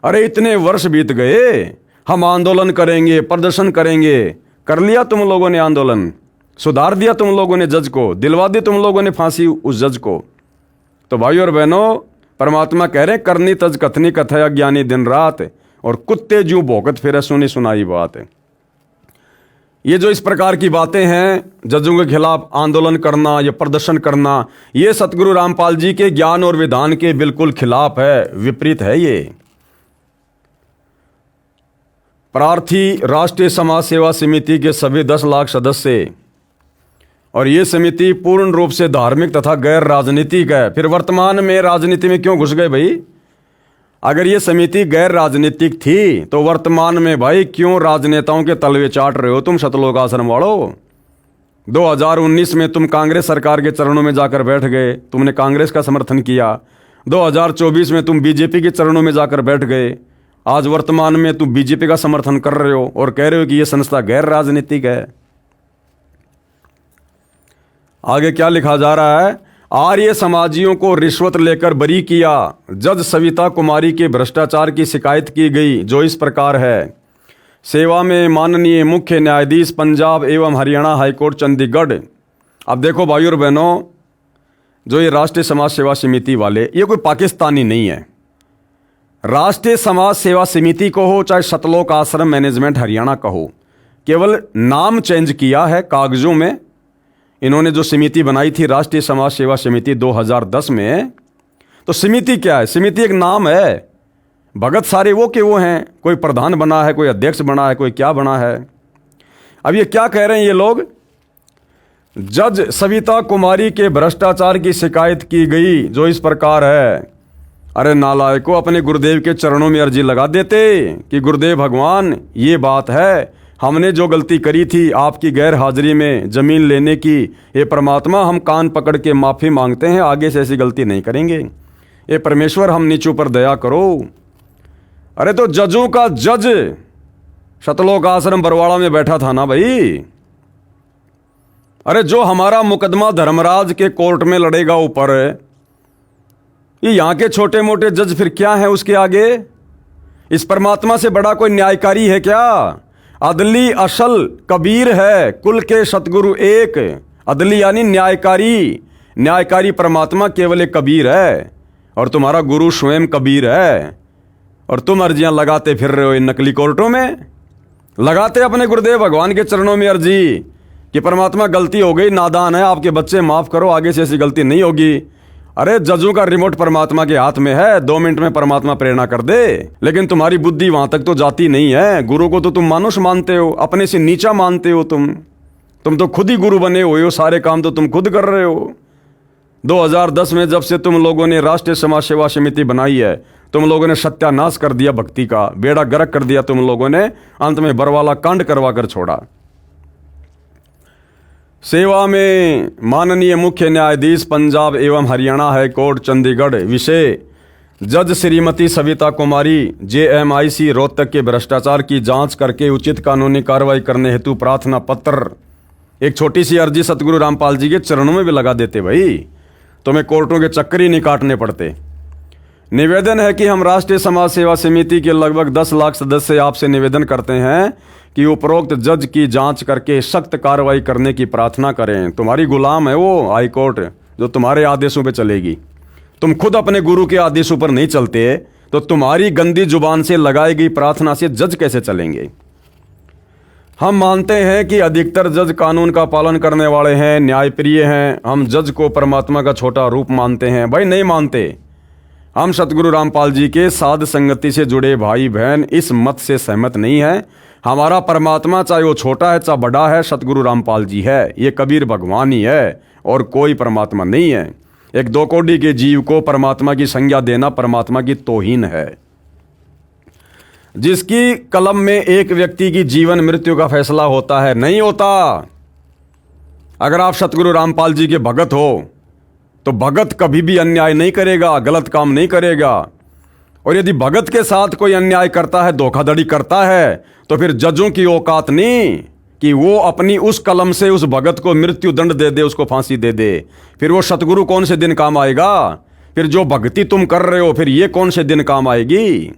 अरे इतने वर्ष बीत गए, हम आंदोलन करेंगे, प्रदर्शन करेंगे, कर लिया तुम लोगों ने आंदोलन? सुधार दिया तुम लोगों ने जज को? दिलवा दी तुम लोगों ने फांसी उस जज को? तो भाई और बहनों, परमात्मा कह रहे करनी तज कथनी कथया ज्ञानी दिन रात, और कुत्ते जू भौंकत फिरे सुनी सुनाई बात है। ये जो इस प्रकार की बातें हैं, जजों के खिलाफ आंदोलन करना या प्रदर्शन करना, ये सतगुरु रामपाल जी के ज्ञान और विधान के बिल्कुल खिलाफ है, विपरीत है। ये प्रार्थी राष्ट्रीय समाज सेवा समिति के सभी 10 लाख सदस्य और ये समिति पूर्ण रूप से धार्मिक तथा गैर राजनीतिक है। फिर वर्तमान में राजनीति में क्यों घुस गए भाई? अगर ये समिति गैर राजनीतिक थी तो वर्तमान में भाई क्यों राजनेताओं के तलवे चाट रहे हो तुम सतलोक आश्रम वालों? 2019 में तुम कांग्रेस सरकार के चरणों में जाकर बैठ गए, तुमने कांग्रेस का समर्थन किया। 2024 में तुम बीजेपी के चरणों में जाकर बैठ गए। आज वर्तमान में तुम बीजेपी का समर्थन कर रहे हो और कह रहे हो कि यह संस्था गैर राजनीतिक है। आगे क्या लिखा जा रहा है? आर्य समाजियों को रिश्वत लेकर बरी किया। जज सविता कुमारी के भ्रष्टाचार की शिकायत की गई जो इस प्रकार है। सेवा में माननीय मुख्य न्यायाधीश पंजाब एवं हरियाणा हाईकोर्ट चंडीगढ़। अब देखो भाइयों और बहनों, जो ये राष्ट्रीय समाज सेवा समिति वाले, ये कोई पाकिस्तानी नहीं है। राष्ट्रीय समाज सेवा समिति को हो चाहे सतलोक आश्रम मैनेजमेंट हरियाणा का हो, केवल नाम चेंज किया है कागजों में। इन्होंने जो समिति बनाई थी राष्ट्रीय समाज सेवा समिति 2010 में, तो समिति क्या है? समिति एक नाम है। भगत सारे वो के वो हैं, कोई प्रधान बना है, कोई अध्यक्ष बना है, कोई क्या बना है। अब ये क्या कह रहे हैं ये लोग? जज सविता कुमारी के भ्रष्टाचार की शिकायत की गई जो इस प्रकार है। अरे नालायको, अपने गुरुदेव के चरणों में अर्जी लगा देते कि गुरुदेव भगवान ये बात है, हमने जो गलती करी थी आपकी गैर हाजिरी में जमीन लेने की, ये परमात्मा हम कान पकड़ के माफ़ी मांगते हैं, आगे से ऐसी गलती नहीं करेंगे। ये परमेश्वर हम नीचों पर दया करो। अरे तो जजों का जज सतलोक आश्रम बरवाड़ा में बैठा था ना भाई। अरे जो हमारा मुकदमा धर्मराज के कोर्ट में लड़ेगा ऊपर, ये यहां के छोटे मोटे जज फिर क्या है उसके आगे? इस परमात्मा से बड़ा कोई न्यायकारी है क्या? अदली असल कबीर है, कुल के सतगुरु एक। अदली यानी न्यायकारी, न्यायकारी परमात्मा केवल एक कबीर है और तुम्हारा गुरु स्वयं कबीर है। और तुम अर्जियां लगाते फिर रहे हो इन नकली कोर्टों में, लगाते अपने गुरुदेव भगवान के चरणों में अर्जी कि परमात्मा गलती हो गई, नादान है, आपके बच्चे माफ करो, आगे से ऐसी गलती नहीं होगी। अरे जजों का रिमोट परमात्मा के हाथ में है, 2 मिनट में परमात्मा प्रेरणा कर दे, लेकिन तुम्हारी बुद्धि वहां तक तो जाती नहीं है। गुरु को तो तुम मानुष मानते हो, अपने से नीचा मानते हो। तुम तो खुद ही गुरु बने हुए हो, सारे काम तो तुम खुद कर रहे हो। 2010 में जब से तुम लोगों ने राष्ट्रीय समाज सेवा समिति बनाई है, तुम लोगों ने सत्यानाश कर दिया, भक्ति का बेड़ा गर्क कर दिया तुम लोगों ने, अंत में बरवाला कांड करवा कर छोड़ा। सेवा में माननीय मुख्य न्यायाधीश पंजाब एवं हरियाणा हाईकोर्ट चंडीगढ़। विषय जज श्रीमती सविता कुमारी JMIC रोहतक के भ्रष्टाचार की जांच करके उचित कानूनी कार्रवाई करने हेतु प्रार्थना पत्र। एक छोटी सी अर्जी सतगुरु रामपाल जी के चरणों में भी लगा देते भाई, तुम्हें कोर्टों के चक्कर ही नहीं काटने पड़ते। निवेदन है कि हम राष्ट्रीय समाज सेवा समिति के लगभग 10 लाख सदस्य आपसे निवेदन करते हैं कि उपरोक्त जज की जांच करके सख्त कार्रवाई करने की प्रार्थना करें। तुम्हारी गुलाम है वो हाई कोर्ट जो तुम्हारे आदेशों पे चलेगी। तुम खुद अपने गुरु के आदेशों पर नहीं चलते तो तुम्हारी गंदी जुबान से लगाई गई प्रार्थना से जज कैसे चलेंगे? हम मानते हैं कि अधिकतर जज कानून का पालन करने वाले हैं, न्यायप्रिय हैं। हम जज को परमात्मा का छोटा रूप मानते हैं। भाई नहीं मानते। हम सतगुरु रामपाल जी के साध संगति से जुड़े भाई बहन इस मत से सहमत नहीं है। हमारा परमात्मा चाहे वो छोटा है चाहे बड़ा है, सतगुरु रामपाल जी है। ये कबीर भगवान ही है और कोई परमात्मा नहीं है। एक 2 कोड़ी के जीव को परमात्मा की संज्ञा देना परमात्मा की तौहीन है। जिसकी कलम में एक व्यक्ति की जीवन मृत्यु का फैसला होता है, नहीं होता। अगर आप सतगुरु रामपाल जी के भगत हो तो भगत कभी भी अन्याय नहीं करेगा, गलत काम नहीं करेगा। और यदि भगत के साथ कोई अन्याय करता है, धोखाधड़ी करता है, तो फिर जजों की औकात नहीं कि वो अपनी उस कलम से उस भगत को मृत्यु दंड दे दे, उसको फांसी दे दे। फिर वो सतगुरु कौन से दिन काम आएगा? फिर जो भक्ति तुम कर रहे हो, फिर ये कौन से दिन काम आएगी?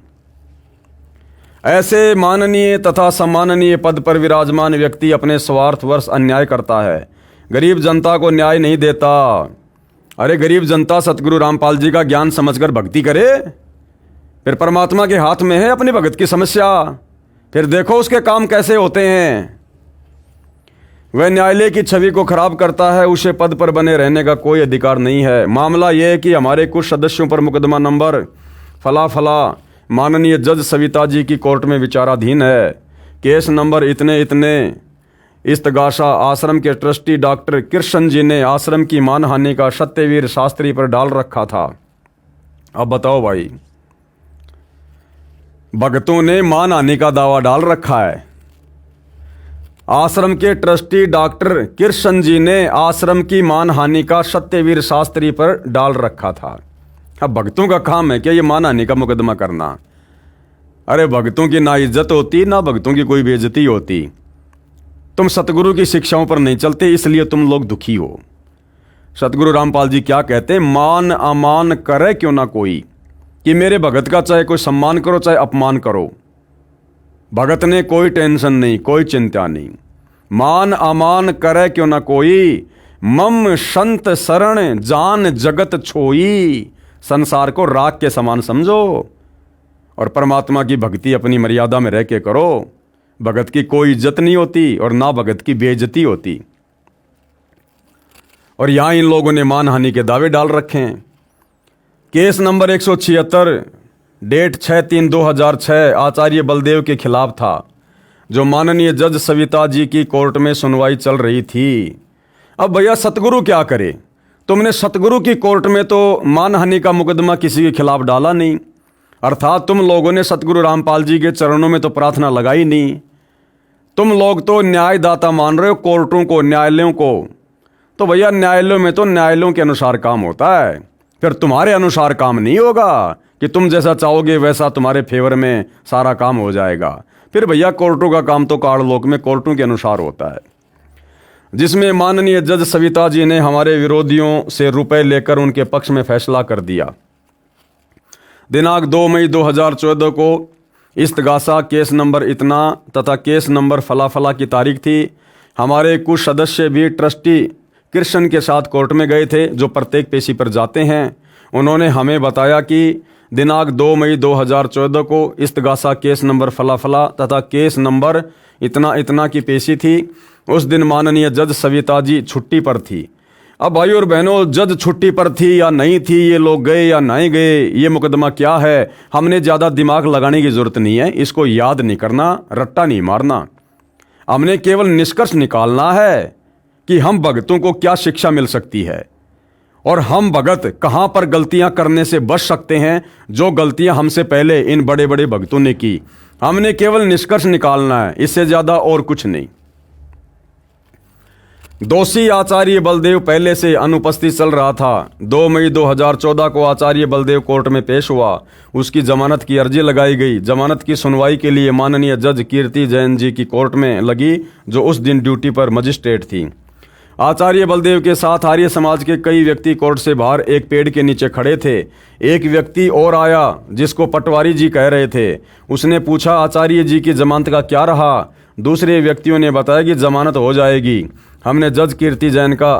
ऐसे माननीय तथा सम्माननीय पद पर विराजमान व्यक्ति अपने स्वार्थवश अन्याय करता है, गरीब जनता को न्याय नहीं देता। अरे गरीब जनता सतगुरु रामपाल जी का ज्ञान समझकर भक्ति करे, फिर परमात्मा के हाथ में है अपनी भगत की समस्या। फिर देखो उसके काम कैसे होते हैं। वह न्यायालय की छवि को खराब करता है, उसे पद पर बने रहने का कोई अधिकार नहीं है। मामला यह है कि हमारे कुछ सदस्यों पर मुकदमा नंबर फला फला माननीय जज सविता जी की कोर्ट में विचाराधीन है। केस नंबर इतने इतने इस्तगासा आश्रम के ट्रस्टी डॉक्टर कृष्ण जी ने आश्रम की मानहानि का सत्यवीर शास्त्री पर डाल रखा था। अब बताओ भाई, भक्तों ने मानहानि का दावा डाल रखा है। आश्रम के ट्रस्टी डॉक्टर कृष्ण जी ने आश्रम की मानहानि का सत्यवीर शास्त्री पर डाल रखा था। अब भक्तों का काम है क्या ये मानहानि का मुकदमा करना? अरे भक्तों की ना इज्जत होती, ना भक्तों की कोई बेइज्जती होती। तुम सतगुरु की शिक्षाओं पर नहीं चलते, इसलिए तुम लोग दुखी हो। सतगुरु रामपाल जी क्या कहते हैं? मान अमान करे क्यों ना कोई, कि मेरे भगत का चाहे कोई सम्मान करो चाहे अपमान करो, भगत ने कोई टेंशन नहीं, कोई चिंता नहीं। मान अमान करे क्यों ना कोई, मम संत शरण जान जगत छोई। संसार को राख के समान समझो और परमात्मा की भक्ति अपनी मर्यादा में रह के करो। भगत की कोई इज्जत नहीं होती और ना भगत की बेइज्जती होती। और यहां इन लोगों ने मानहानि के दावे डाल रखे हैं। केस नंबर 176 डेट 6/3/2006 आचार्य बलदेव के खिलाफ था, जो माननीय जज सविता जी की कोर्ट में सुनवाई चल रही थी। अब भैया सतगुरु क्या करे? तुमने सतगुरु की कोर्ट में तो मानहानि का मुकदमा किसी के खिलाफ डाला नहीं, अर्थात तुम लोगों ने सतगुरु रामपाल जी के चरणों में तो प्रार्थना लगाई नहीं। तुम लोग तो न्यायदाता मान रहे हो कोर्टों को, न्यायालयों को। तो भैया न्यायालयों में तो न्यायालयों के अनुसार काम होता है, फिर तुम्हारे अनुसार काम नहीं होगा कि तुम जैसा चाहोगे वैसा तुम्हारे फेवर में सारा काम हो जाएगा। फिर भैया कोर्टों का काम तो काललोक में कोर्टों के अनुसार होता है, जिसमें माननीय जज सविता जी ने हमारे विरोधियों से रुपए लेकर उनके पक्ष में फैसला कर दिया। दिनांक 2 मई 2014 को इस्तगासा केस नंबर इतना तथा केस नंबर फला फला की तारीख थी। हमारे कुछ सदस्य भी ट्रस्टी कृष्ण के साथ कोर्ट में गए थे, जो प्रत्येक पेशी पर जाते हैं। उन्होंने हमें बताया कि दिनांक 2 मई 2014 को इस्तगासा केस नंबर फला फला तथा केस नंबर इतना इतना की पेशी थी। उस दिन माननीय जज सविता जी छुट्टी पर थी। अब भाई और बहनों, जज छुट्टी पर थी या नहीं थी, ये लोग गए या नहीं गए, ये मुकदमा क्या है, हमने ज़्यादा दिमाग लगाने की ज़रूरत नहीं है। इसको याद नहीं करना, रट्टा नहीं मारना। हमने केवल निष्कर्ष निकालना है कि हम भगतों को क्या शिक्षा मिल सकती है और हम भगत कहाँ पर गलतियाँ करने से बच सकते हैं, जो गलतियाँ हमसे पहले इन बड़े बड़े भक्तों ने की। हमने केवल निष्कर्ष निकालना है, इससे ज़्यादा और कुछ नहीं। दोषी आचार्य बलदेव पहले से अनुपस्थित चल रहा था। 2 मई 2014 को आचार्य बलदेव कोर्ट में पेश हुआ। उसकी जमानत की अर्जी लगाई गई। जमानत की सुनवाई के लिए माननीय जज कीर्ति जैन जी की कोर्ट में लगी, जो उस दिन ड्यूटी पर मजिस्ट्रेट थी। आचार्य बलदेव के साथ आर्य समाज के कई व्यक्ति कोर्ट से बाहर एक पेड़ के नीचे खड़े थे। एक व्यक्ति और आया जिसको पटवारी जी कह रहे थे। उसने पूछा, आचार्य जी की जमानत का क्या रहा? दूसरे व्यक्तियों ने बताया कि जमानत हो जाएगी। हमने जज कीर्ति जैन का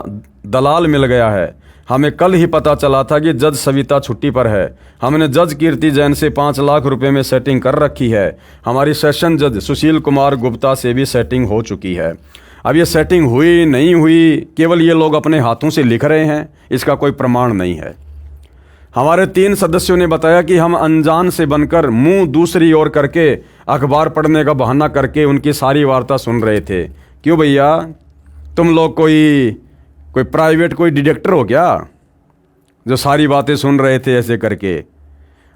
दलाल मिल गया है। हमें कल ही पता चला था कि जज सविता छुट्टी पर है। हमने जज कीर्ति जैन से 5 लाख रुपए में सेटिंग कर रखी है। हमारी सेशन जज सुशील कुमार गुप्ता से भी सेटिंग हो चुकी है। अब ये सेटिंग हुई नहीं हुई, केवल ये लोग अपने हाथों से लिख रहे हैं, इसका कोई प्रमाण नहीं है। हमारे 3 सदस्यों ने बताया कि हम अनजान से बनकर मुंह दूसरी ओर करके अखबार पढ़ने का बहाना करके उनकी सारी वार्ता सुन रहे थे। क्यों भैया, तुम लोग कोई प्राइवेट कोई डिटेक्टर हो क्या, जो सारी बातें सुन रहे थे ऐसे करके?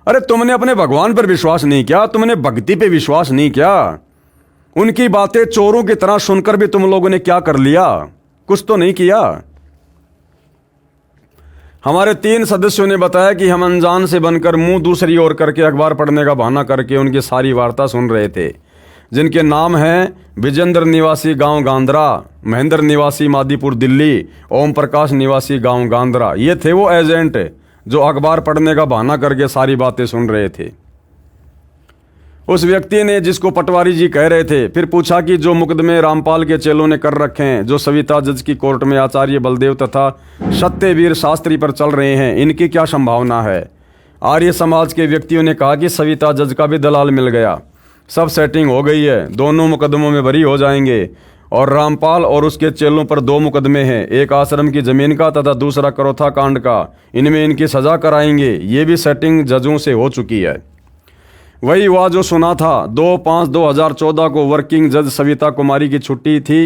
अरे तुमने अपने भगवान पर विश्वास नहीं किया, तुमने भक्ति पे विश्वास नहीं किया। उनकी बातें चोरों की तरह सुनकर भी तुम लोगों ने क्या कर लिया? कुछ तो नहीं किया। हमारे 3 सदस्यों ने बताया कि हम अनजान से बनकर मुंह दूसरी ओर करके अखबार पढ़ने का बहाना करके उनकी सारी वार्ता सुन रहे थे, जिनके नाम हैं विजेंद्र निवासी गांव गांधरा, महेंद्र निवासी मादीपुर दिल्ली, ओम प्रकाश निवासी गांव गांधरा। ये थे वो एजेंट जो अखबार पढ़ने का बहाना करके सारी बातें सुन रहे थे। उस व्यक्ति ने, जिसको पटवारी जी कह रहे थे, फिर पूछा कि जो मुकदमे रामपाल के चेलों ने कर रखे हैं, जो सविता जज की कोर्ट में आचार्य बलदेव तथा सत्यवीर शास्त्री पर चल रहे हैं, इनकी क्या संभावना है? आर्य समाज के व्यक्तियों ने कहा कि सविता जज का भी दलाल मिल गया, सब सेटिंग हो गई है, दोनों मुकदमों में बरी हो जाएंगे। और रामपाल और उसके चेलों पर 2 मुकदमे हैं, एक आश्रम की जमीन का तथा दूसरा करोथा कांड का। इनमें इनकी सजा कराएंगे। ये भी सेटिंग जजों से हो चुकी है। वही हुआ जो सुना था। 2/5/2014 को वर्किंग जज सविता कुमारी की छुट्टी थी।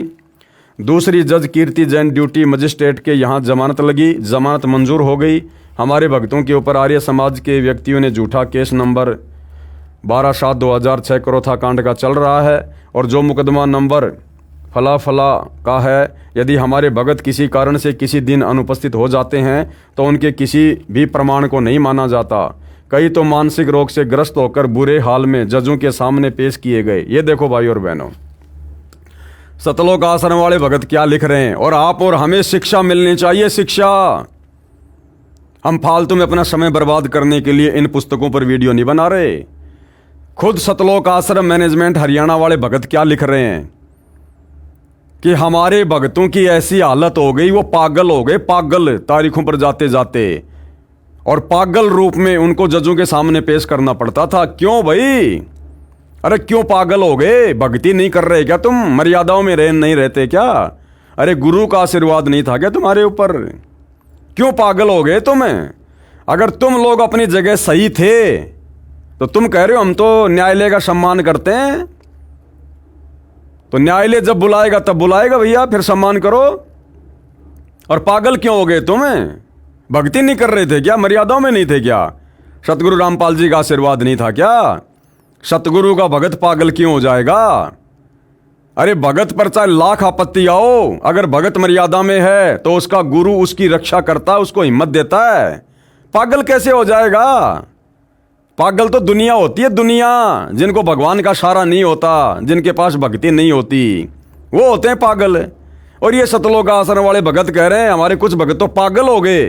दूसरी जज कीर्ति जैन ड्यूटी मजिस्ट्रेट के यहाँ जमानत लगी, जमानत मंजूर हो गई। हमारे भक्तों के ऊपर आर्य समाज के व्यक्तियों ने झूठा केस नंबर 12/7/2006 करोथा कांड का चल रहा है और जो मुकदमा नंबर फला फला का है, यदि हमारे भगत किसी कारण से किसी दिन अनुपस्थित हो जाते हैं तो उनके किसी भी प्रमाण को नहीं माना जाता। कई तो मानसिक रोग से ग्रस्त होकर बुरे हाल में जजों के सामने पेश किए गए। ये देखो भाई और बहनों, सतलोक आश्रम वाले भगत क्या लिख रहे हैं। और आप और हमें शिक्षा मिलनी चाहिए, शिक्षा। हम फालतू में अपना समय बर्बाद करने के लिए इन पुस्तकों पर वीडियो नहीं बना रहे। खुद सतलोक आश्रम मैनेजमेंट हरियाणा वाले भगत क्या लिख रहे हैं कि हमारे भगतों की ऐसी हालत हो गई, वो पागल हो गए, पागल तारीखों पर जाते जाते, और पागल रूप में उनको जजों के सामने पेश करना पड़ता था। क्यों भाई? अरे क्यों पागल हो गए? भक्ति नहीं कर रहे क्या तुम? मर्यादाओं में नहीं रहते क्या? अरे गुरु का आशीर्वाद नहीं था क्या तुम्हारे ऊपर? क्यों पागल हो गए तुम? अगर तुम लोग अपनी जगह सही थे तो तुम कह रहे हो हम तो न्यायालय का सम्मान करते हैं। तो न्यायालय जब बुलाएगा तब बुलाएगा भैया, फिर सम्मान करो। और पागल क्यों हो गए तुम? भक्ति नहीं कर रहे थे क्या? मर्यादाओं में नहीं थे क्या? सतगुरु रामपाल जी का आशीर्वाद नहीं था क्या? सतगुरु का भगत पागल क्यों हो जाएगा? अरे भगत पर चाहे लाख आपत्ति आओ, अगर भगत मर्यादा में है तो उसका गुरु उसकी रक्षा करता है, उसको हिम्मत देता है। पागल कैसे हो जाएगा? पागल तो दुनिया होती है, दुनिया। जिनको भगवान का सहारा नहीं होता, जिनके पास भक्ति नहीं होती, वो होते हैं पागल। और ये सतलोक आश्रम वाले भगत कह रहे हैं हमारे कुछ भगत तो पागल हो गए,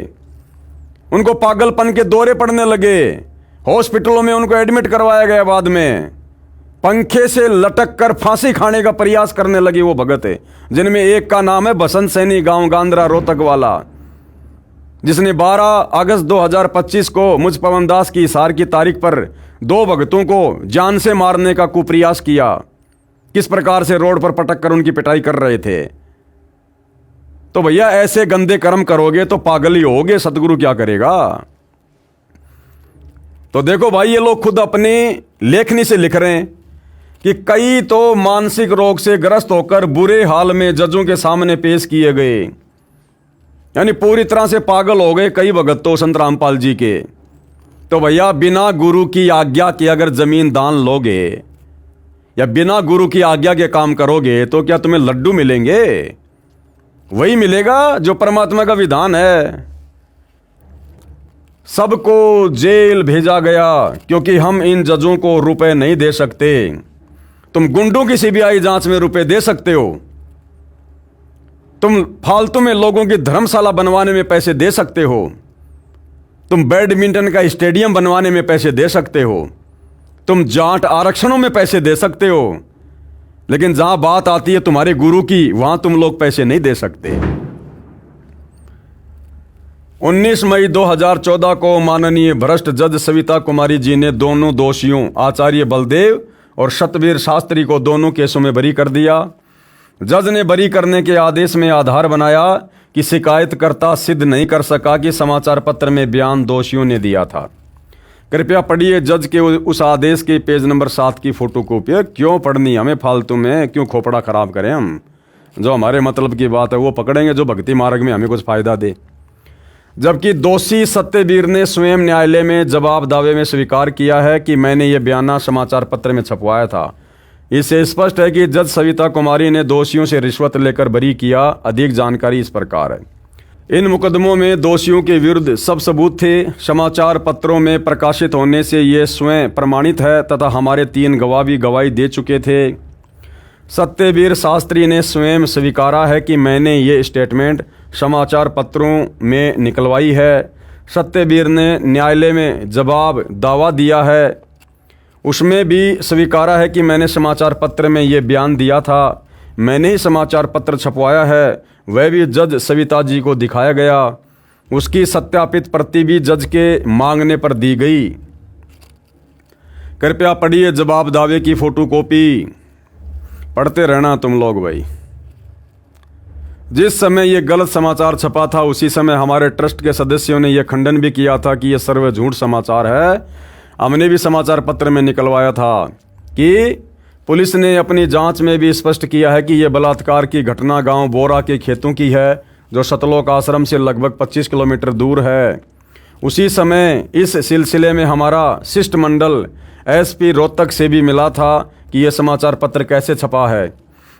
उनको पागलपन के दौरे पड़ने लगे, हॉस्पिटलों में उनको एडमिट करवाया गया, बाद में पंखे से लटक कर फांसी खाने का प्रयास करने लगे वो भगत है, जिनमें एक का नाम है बसंत सैनी, गांव गांद्रा रोहतक वाला, जिसने 12 अगस्त 2025 को मुझ पवन दास की हिसार की तारीख पर 2 भगतों को जान से मारने का कुप्रयास किया। किस प्रकार से रोड पर पटक कर उनकी पिटाई कर रहे थे। तो भैया ऐसे गंदे कर्म करोगे तो पागल ही होगे, सतगुरु क्या करेगा? तो देखो भाई, ये लोग खुद अपनी लेखनी से लिख रहे हैं कि कई तो मानसिक रोग से ग्रस्त होकर बुरे हाल में जजों के सामने पेश किए गए, यानी पूरी तरह से पागल हो गए कई भगत तो संत रामपाल जी के। तो भैया बिना गुरु की आज्ञा के अगर जमीन दान लोगे या बिना गुरु की आज्ञा के काम करोगे तो क्या तुम्हें लड्डू मिलेंगे? वही मिलेगा जो परमात्मा का विधान है। सबको जेल भेजा गया क्योंकि हम इन जजों को रुपए नहीं दे सकते। तुम गुंडों की सीबीआई जांच में रुपए दे सकते हो, तुम फालतू में लोगों की धर्मशाला बनवाने में पैसे दे सकते हो, तुम बैडमिंटन का स्टेडियम बनवाने में पैसे दे सकते हो, तुम जाट आरक्षणों में पैसे दे सकते हो, लेकिन जहां बात आती है तुम्हारे गुरु की, वहां तुम लोग पैसे नहीं दे सकते। 19 मई 2014 को माननीय भ्रष्ट जज सविता कुमारी जी ने दोनों दोषियों आचार्य बलदेव और सतवीर शास्त्री को दोनों केसों में बरी कर दिया। जज ने बरी करने के आदेश में आधार बनाया कि शिकायतकर्ता सिद्ध नहीं कर सका कि समाचार पत्र में बयान दोषियों ने दिया था। कृपया पढ़िए जज के उस आदेश के पेज नंबर 7 की फोटोकॉपी। क्यों पढ़नी हमें फालतू में, क्यों खोपड़ा खराब करें हम? जो हमारे मतलब की बात है वो पकड़ेंगे, जो भक्ति मार्ग में हमें कुछ फायदा दे। जबकि दोषी सत्यवीर ने स्वयं न्यायालय में जवाब दावे में स्वीकार किया है कि मैंने ये बयाना समाचार पत्र में छपवाया था। इससे स्पष्ट है कि जज सविता कुमारी ने दोषियों से रिश्वत लेकर बरी किया। अधिक जानकारी इस प्रकार है। इन मुकदमों में दोषियों के विरुद्ध सब सबूत थे। समाचार पत्रों में प्रकाशित होने से ये स्वयं प्रमाणित है तथा हमारे 3 गवाह भी गवाही दे चुके थे। सत्यवीर शास्त्री ने स्वयं स्वीकारा है कि मैंने ये स्टेटमेंट समाचार पत्रों में निकलवाई है। सत्यवीर ने न्यायालय में जवाब दावा दिया है, उसमें भी स्वीकारा है कि मैंने समाचार पत्र में ये बयान दिया था, मैंने ही समाचार पत्र छपवाया है। वह भी जज सविता जी को दिखाया गया। उसकी सत्यापित प्रति भी जज के मांगने पर दी गई। कृपया पढ़िए जवाब दावे की फोटोकॉपी। पढ़ते रहना तुम लोग भाई। जिस समय ये गलत समाचार छपा था उसी समय हमारे ट्रस्ट के सदस्यों ने यह खंडन भी किया था कि यह सर्व झूठ समाचार है। हमने भी समाचार पत्र में निकलवाया था कि पुलिस ने अपनी जांच में भी स्पष्ट किया है कि यह बलात्कार की घटना गांव बोरा के खेतों की है, जो सतलोक आश्रम से लगभग 25 किलोमीटर दूर है। उसी समय इस सिलसिले में हमारा शिष्टमंडल एसपी रोहतक से भी मिला था कि यह समाचार पत्र कैसे छपा है।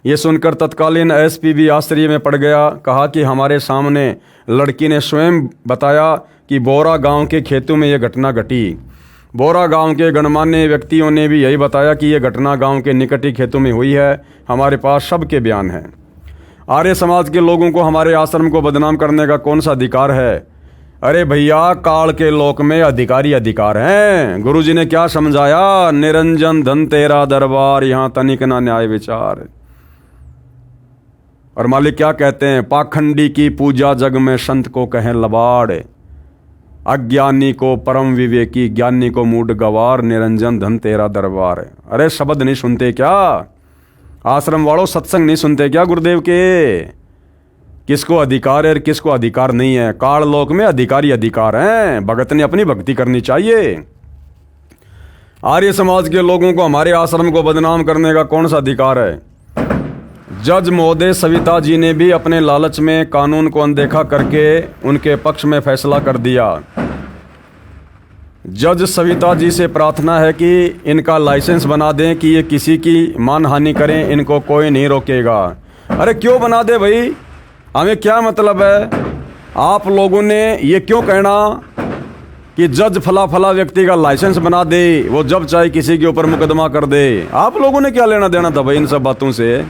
ये सुनकर तत्कालीन एसपी भी आश्चर्य में पड़ गया। कहा कि हमारे सामने लड़की ने स्वयं बताया कि बोरा गांव के खेतों में यह घटना घटी। बोरा गांव के गणमान्य व्यक्तियों ने भी यही बताया कि यह घटना गांव के निकट ही खेतों में हुई है। हमारे पास सबके बयान हैं। आर्य समाज के लोगों को हमारे आश्रम को बदनाम करने का कौन सा अधिकार है? अरे भैया, काल के लोक में अधिकारी अधिकार हैं। गुरुजी ने क्या समझाया? निरंजन धन तेरा दरबार, यहाँ तनिक ना न्याय विचार। और मालिक क्या कहते हैं? पाखंडी की पूजा जग में संत को कहें लबाड़, अज्ञानी को परम विवेकी, ज्ञानी को मूड गवार, निरंजन धन तेरा दरबार। अरे शब्द नहीं सुनते क्या? आश्रम वालों सत्संग नहीं सुनते क्या गुरुदेव के? किसको अधिकार है और किसको अधिकार नहीं है? काल लोक में अधिकारी अधिकार हैं। भगत ने अपनी भक्ति करनी चाहिए। आर्य समाज के लोगों को हमारे आश्रम को बदनाम करने का कौन सा अधिकार है? जज महोदय सविता जी ने भी अपने लालच में कानून को अनदेखा करके उनके पक्ष में फैसला कर दिया। जज सविता जी से प्रार्थना है कि इनका लाइसेंस बना दें कि ये किसी की मानहानि करें, इनको कोई नहीं रोकेगा। अरे क्यों बना दे भाई, हमें क्या मतलब है? आप लोगों ने ये क्यों कहना कि जज फला फला व्यक्ति का लाइसेंस बना दे, वो जब चाहे किसी के ऊपर मुकदमा कर दे? आप लोगों ने क्या लेना देना था भाई इन सब बातों से?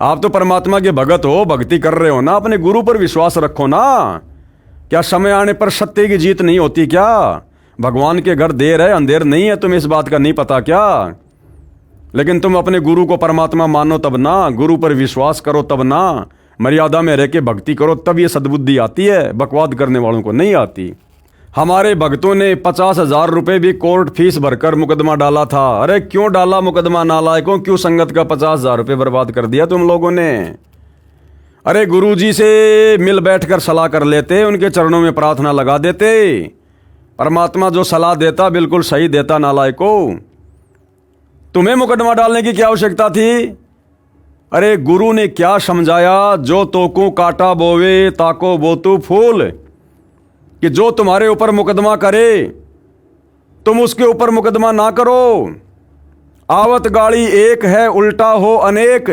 आप तो परमात्मा के भगत हो, भक्ति कर रहे हो ना, अपने गुरु पर विश्वास रखो ना। क्या समय आने पर सत्य की जीत नहीं होती क्या? भगवान के घर देर है अंधेर नहीं है, तुम्हें इस बात का नहीं पता क्या? लेकिन तुम अपने गुरु को परमात्मा मानो तब ना, गुरु पर विश्वास करो तब ना, मर्यादा में रह के भक्ति करो तब ये सद्बुद्धि आती है, बकवाद करने वालों को नहीं आती। हमारे भक्तों ने 50,000 रुपये भी कोर्ट फीस भरकर मुकदमा डाला था। अरे क्यों डाला मुकदमा नालायकों? क्यों संगत का 50,000 रुपये बर्बाद कर दिया तुम लोगों ने? अरे गुरुजी से मिल बैठकर सलाह कर लेते, उनके चरणों में प्रार्थना लगा देते। परमात्मा जो सलाह देता बिल्कुल सही देता नालायकों। तुम्हें मुकदमा डालने की क्या आवश्यकता थी? अरे गुरु ने क्या समझाया? जो तोकू काटा बोवे ताको बोतू फूल, कि जो तुम्हारे ऊपर मुकदमा करे तुम उसके ऊपर मुकदमा ना करो। आवत गाड़ी एक है उल्टा हो अनेक।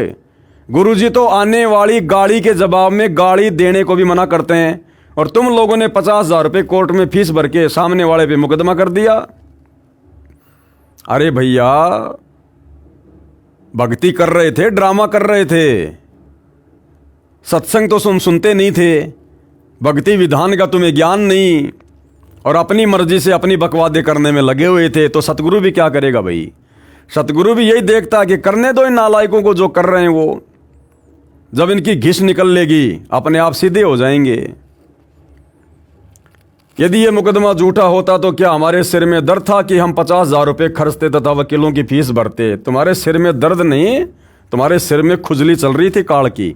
गुरुजी तो आने वाली गाड़ी के जवाब में गाड़ी देने को भी मना करते हैं, और तुम लोगों ने 50,000 रुपये कोर्ट में फीस भर के सामने वाले पे मुकदमा कर दिया। अरे भैया, भक्ति कर रहे थे, ड्रामा कर रहे थे, सत्संग तो सुनते नहीं थे, भक्ति विधान का तुम्हें ज्ञान नहीं, और अपनी मर्जी से अपनी बकवादे करने में लगे हुए थे। तो सतगुरु भी क्या करेगा भाई? सतगुरु भी यही देखता है कि करने दो इन नालायकों को जो कर रहे हैं वो। जब इनकी घिस निकल लेगी अपने आप सीधे हो जाएंगे। यदि ये मुकदमा झूठा होता तो क्या हमारे सिर में दर्द था कि हम 50,000 रुपये खर्चते तथा वकीलों की फीस भरते? तुम्हारे सिर में दर्द नहीं, तुम्हारे सिर में खुजली चल रही थी काल की।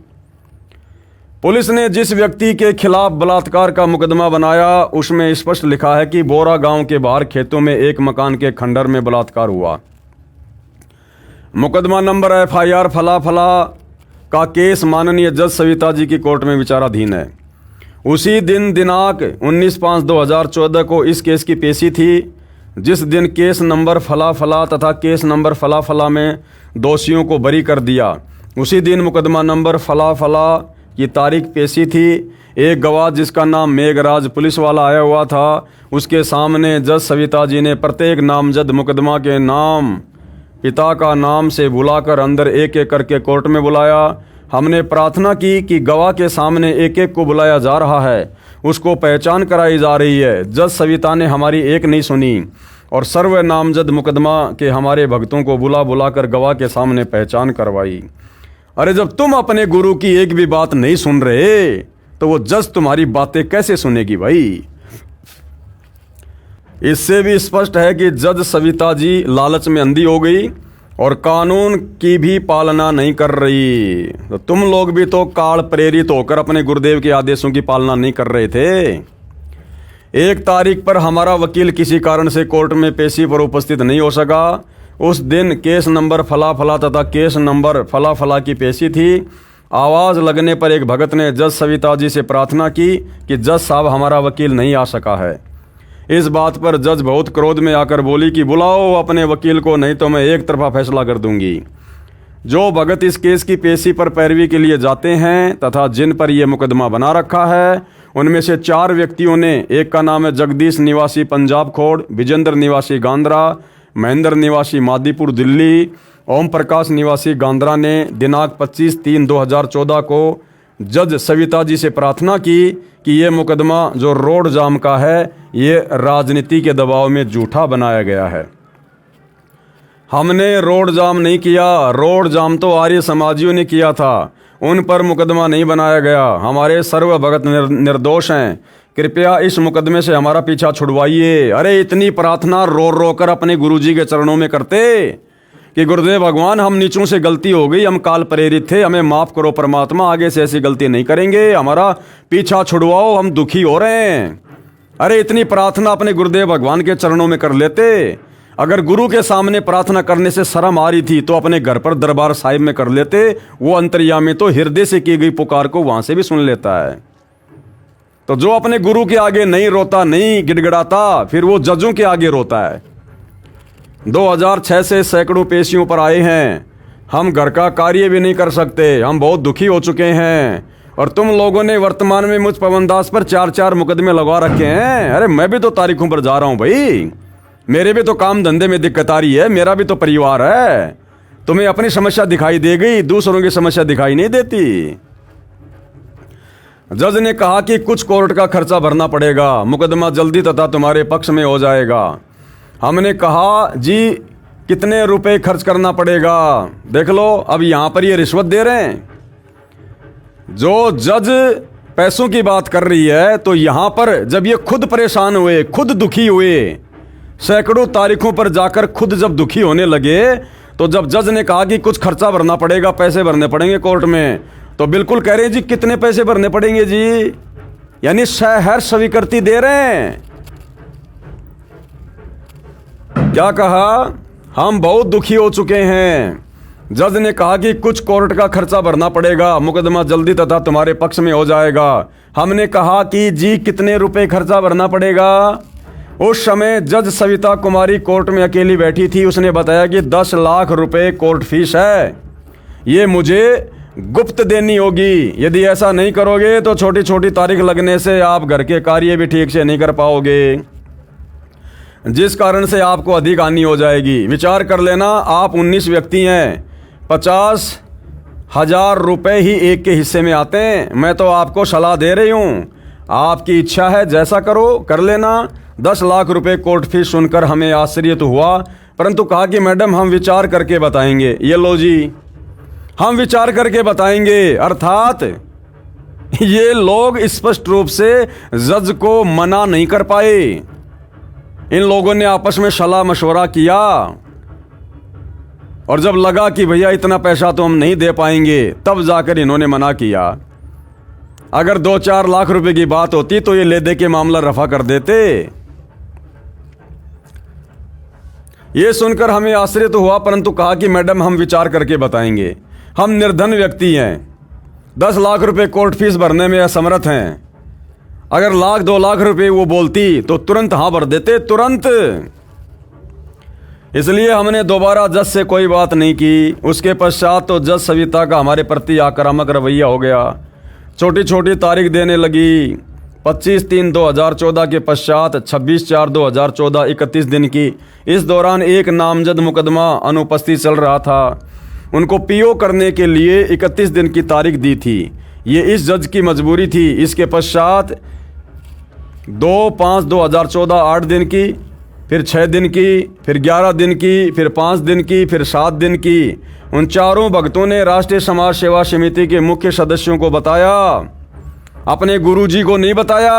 पुलिस ने जिस व्यक्ति के खिलाफ बलात्कार का मुकदमा बनाया उसमें स्पष्ट लिखा है कि बोरा गांव के बाहर खेतों में एक मकान के खंडर में बलात्कार हुआ। मुकदमा नंबर FIR फला फला का केस माननीय जज सविता जी की कोर्ट में विचाराधीन है। उसी दिन दिनांक 19/5/2014 को इस केस की पेशी थी, जिस दिन केस नंबर फला फला तथा केस नंबर फला फला में दोषियों को बरी कर दिया। उसी दिन मुकदमा नंबर फला फला की तारीख पेशी थी। एक गवाह जिसका नाम मेघराज पुलिस वाला आया हुआ था, उसके सामने जज सविता जी ने प्रत्येक नामजद मुकदमा के नाम, पिता का नाम से बुलाकर अंदर एक एक करके कोर्ट में बुलाया। हमने प्रार्थना की कि गवाह के सामने एक एक को बुलाया जा रहा है, उसको पहचान कराई जा रही है। जज सविता ने हमारी एक नहीं सुनी और सर्व नामजद मुकदमा के हमारे भक्तों को बुला बुलाकर गवाह के सामने पहचान करवाई। अरे जब तुम अपने गुरु की एक भी बात नहीं सुन रहे तो वो जज तुम्हारी बातें कैसे सुनेगी भाई? इससे भी स्पष्ट है कि जज सविता जी लालच में अंधी हो गई और कानून की भी पालना नहीं कर रही। तो तुम लोग भी तो काल प्रेरित होकर अपने गुरुदेव के आदेशों की पालना नहीं कर रहे थे। 1 तारीख पर हमारा वकील किसी कारण से कोर्ट में पेशी पर उपस्थित नहीं हो सका। उस दिन केस नंबर फला फला तथा केस नंबर फला फला की पेशी थी। आवाज़ लगने पर एक भगत ने जज सविता जी से प्रार्थना की कि जज साहब हमारा वकील नहीं आ सका है। इस बात पर जज बहुत क्रोध में आकर बोली कि बुलाओ अपने वकील को, नहीं तो मैं एक तरफा फैसला कर दूंगी। जो भगत इस केस की पेशी पर पैरवी के लिए जाते हैं तथा जिन पर यह मुकदमा बना रखा है, उनमें से 4 व्यक्तियों ने, एक का नाम है जगदीश निवासी पंजाब खोड़, विजेंद्र निवासी गांद्रा, महेंद्र निवासी मादीपुर दिल्ली, ओम प्रकाश निवासी गांद्रा ने दिनांक 25/3/2014 को जज सविता जी से प्रार्थना की कि ये मुकदमा जो रोड जाम का है, ये राजनीति के दबाव में झूठा बनाया गया है। हमने रोड जाम नहीं किया, रोड जाम तो आर्य समाजियों ने किया था, उन पर मुकदमा नहीं बनाया गया। हमारे सर्व भगत निर्दोष हैं, कृपया इस मुकदमे से हमारा पीछा छुड़वाइए। अरे इतनी प्रार्थना रो रो कर अपने गुरुजी के चरणों में करते कि गुरुदेव भगवान, हम नीचों से गलती हो गई, हम काल प्रेरित थे, हमें माफ़ करो परमात्मा, आगे से ऐसी गलती नहीं करेंगे, हमारा पीछा छुड़वाओ, हम दुखी हो रहे हैं। अरे इतनी प्रार्थना अपने गुरुदेव भगवान के चरणों में कर लेते। अगर गुरु के सामने प्रार्थना करने से शर्म आ रही थी तो अपने घर पर दरबार साहिब में कर लेते। वो अंतर्यामी तो हृदय से की गई पुकार को वहां से भी सुन लेता है। तो जो अपने गुरु के आगे नहीं रोता, नहीं गिड़गिड़ाता, फिर वो जजों के आगे रोता है। 2006 से सैकड़ों पेशियों पर आए हैं, हम घर का कार्य भी नहीं कर सकते, हम बहुत दुखी हो चुके हैं। और तुम लोगों ने वर्तमान में मुझ पवन दास पर 4 मुकदमे लगा रखे हैं। अरे मैं भी तो तारीखों पर जा रहा हूं भाई, मेरे भी तो काम धंधे में दिक्कत आ रही है, मेरा भी तो परिवार है। तुम्हें अपनी समस्या दिखाई दे गई, दूसरों की समस्या दिखाई नहीं देती। जज ने कहा कि कुछ कोर्ट का खर्चा भरना पड़ेगा, मुकदमा जल्दी तथा तुम्हारे पक्ष में हो जाएगा। हमने कहा जी कितने रुपए खर्च करना पड़ेगा? देख लो, अब यहां पर ये रिश्वत दे रहे हैं। जो जज पैसों की बात कर रही है, तो यहां पर जब ये खुद परेशान हुए, खुद दुखी हुए, सैकड़ों तारीखों पर जाकर खुद जब दुखी होने लगे, तो जब जज ने कहा कि कुछ खर्चा भरना पड़ेगा, पैसे भरने पड़ेंगे कोर्ट में, तो बिल्कुल कह रहे हैं जी कितने पैसे भरने पड़ेंगे जी, यानी सहर्ष स्वीकृति दे रहे हैं। क्या कहा? हम बहुत दुखी हो चुके हैं। जज ने कहा कि कुछ कोर्ट का खर्चा भरना पड़ेगा, मुकदमा जल्दी तथा तुम्हारे पक्ष में हो जाएगा। हमने कहा कि जी कितने रुपए खर्चा भरना पड़ेगा? उस समय जज सविता कुमारी कोर्ट में अकेली बैठी थी। उसने बताया कि 10 लाख रुपए कोर्ट फीस है, ये मुझे गुप्त देनी होगी। यदि ऐसा नहीं करोगे तो छोटी छोटी तारीख लगने से आप घर के कार्य भी ठीक से नहीं कर पाओगे, जिस कारण से आपको अधिक हानि हो जाएगी। विचार कर लेना, आप 19 व्यक्ति हैं, 50,000 रुपए ही एक के हिस्से में आते हैं। मैं तो आपको सलाह दे रही हूँ, आपकी इच्छा है जैसा करो, कर लेना। 10 लाख रुपए कोर्ट फीस सुनकर हमें आश्चर्य तो हुआ, परंतु कहा कि मैडम हम विचार करके बताएंगे। ये लो जी, हम विचार करके बताएंगे। अर्थात ये लोग स्पष्ट रूप से जज को मना नहीं कर पाए। इन लोगों ने आपस में सलाह मशवरा किया, और जब लगा कि भैया इतना पैसा तो हम नहीं दे पाएंगे, तब जाकर इन्होंने मना किया। अगर 2-4 लाख रुपए की बात होती तो ये ले दे के मामला रफा कर देते। ये सुनकर हमें आश्चर्य तो हुआ, परंतु कहा कि मैडम हम विचार करके बताएंगे। हम निर्धन व्यक्ति हैं, 10 लाख रुपए कोर्ट फीस भरने में असमर्थ हैं। अगर 1-2 लाख रुपए वो बोलती तो तुरंत हाँ भर देते, तुरंत। इसलिए हमने दोबारा जज से कोई बात नहीं की। उसके पश्चात तो जज सविता का हमारे प्रति आक्रामक रवैया हो गया, छोटी छोटी तारीख देने लगी। 25/3/2014 के पश्चात 26/4/2014 31 दिन की। इस दौरान एक नामजद मुकदमा अनुपस्थित चल रहा था, उनको पीओ करने के लिए 31 दिन की तारीख दी थी। ये इस जज की मजबूरी थी। इसके पश्चात 2/5/2014 8 दिन की, फिर 6 दिन की, फिर 11 दिन की, फिर 5 दिन की, फिर 7 दिन की। उन चारों भक्तों ने राष्ट्रीय समाज सेवा समिति के मुख्य सदस्यों को बताया, अपने गुरुजी को नहीं बताया।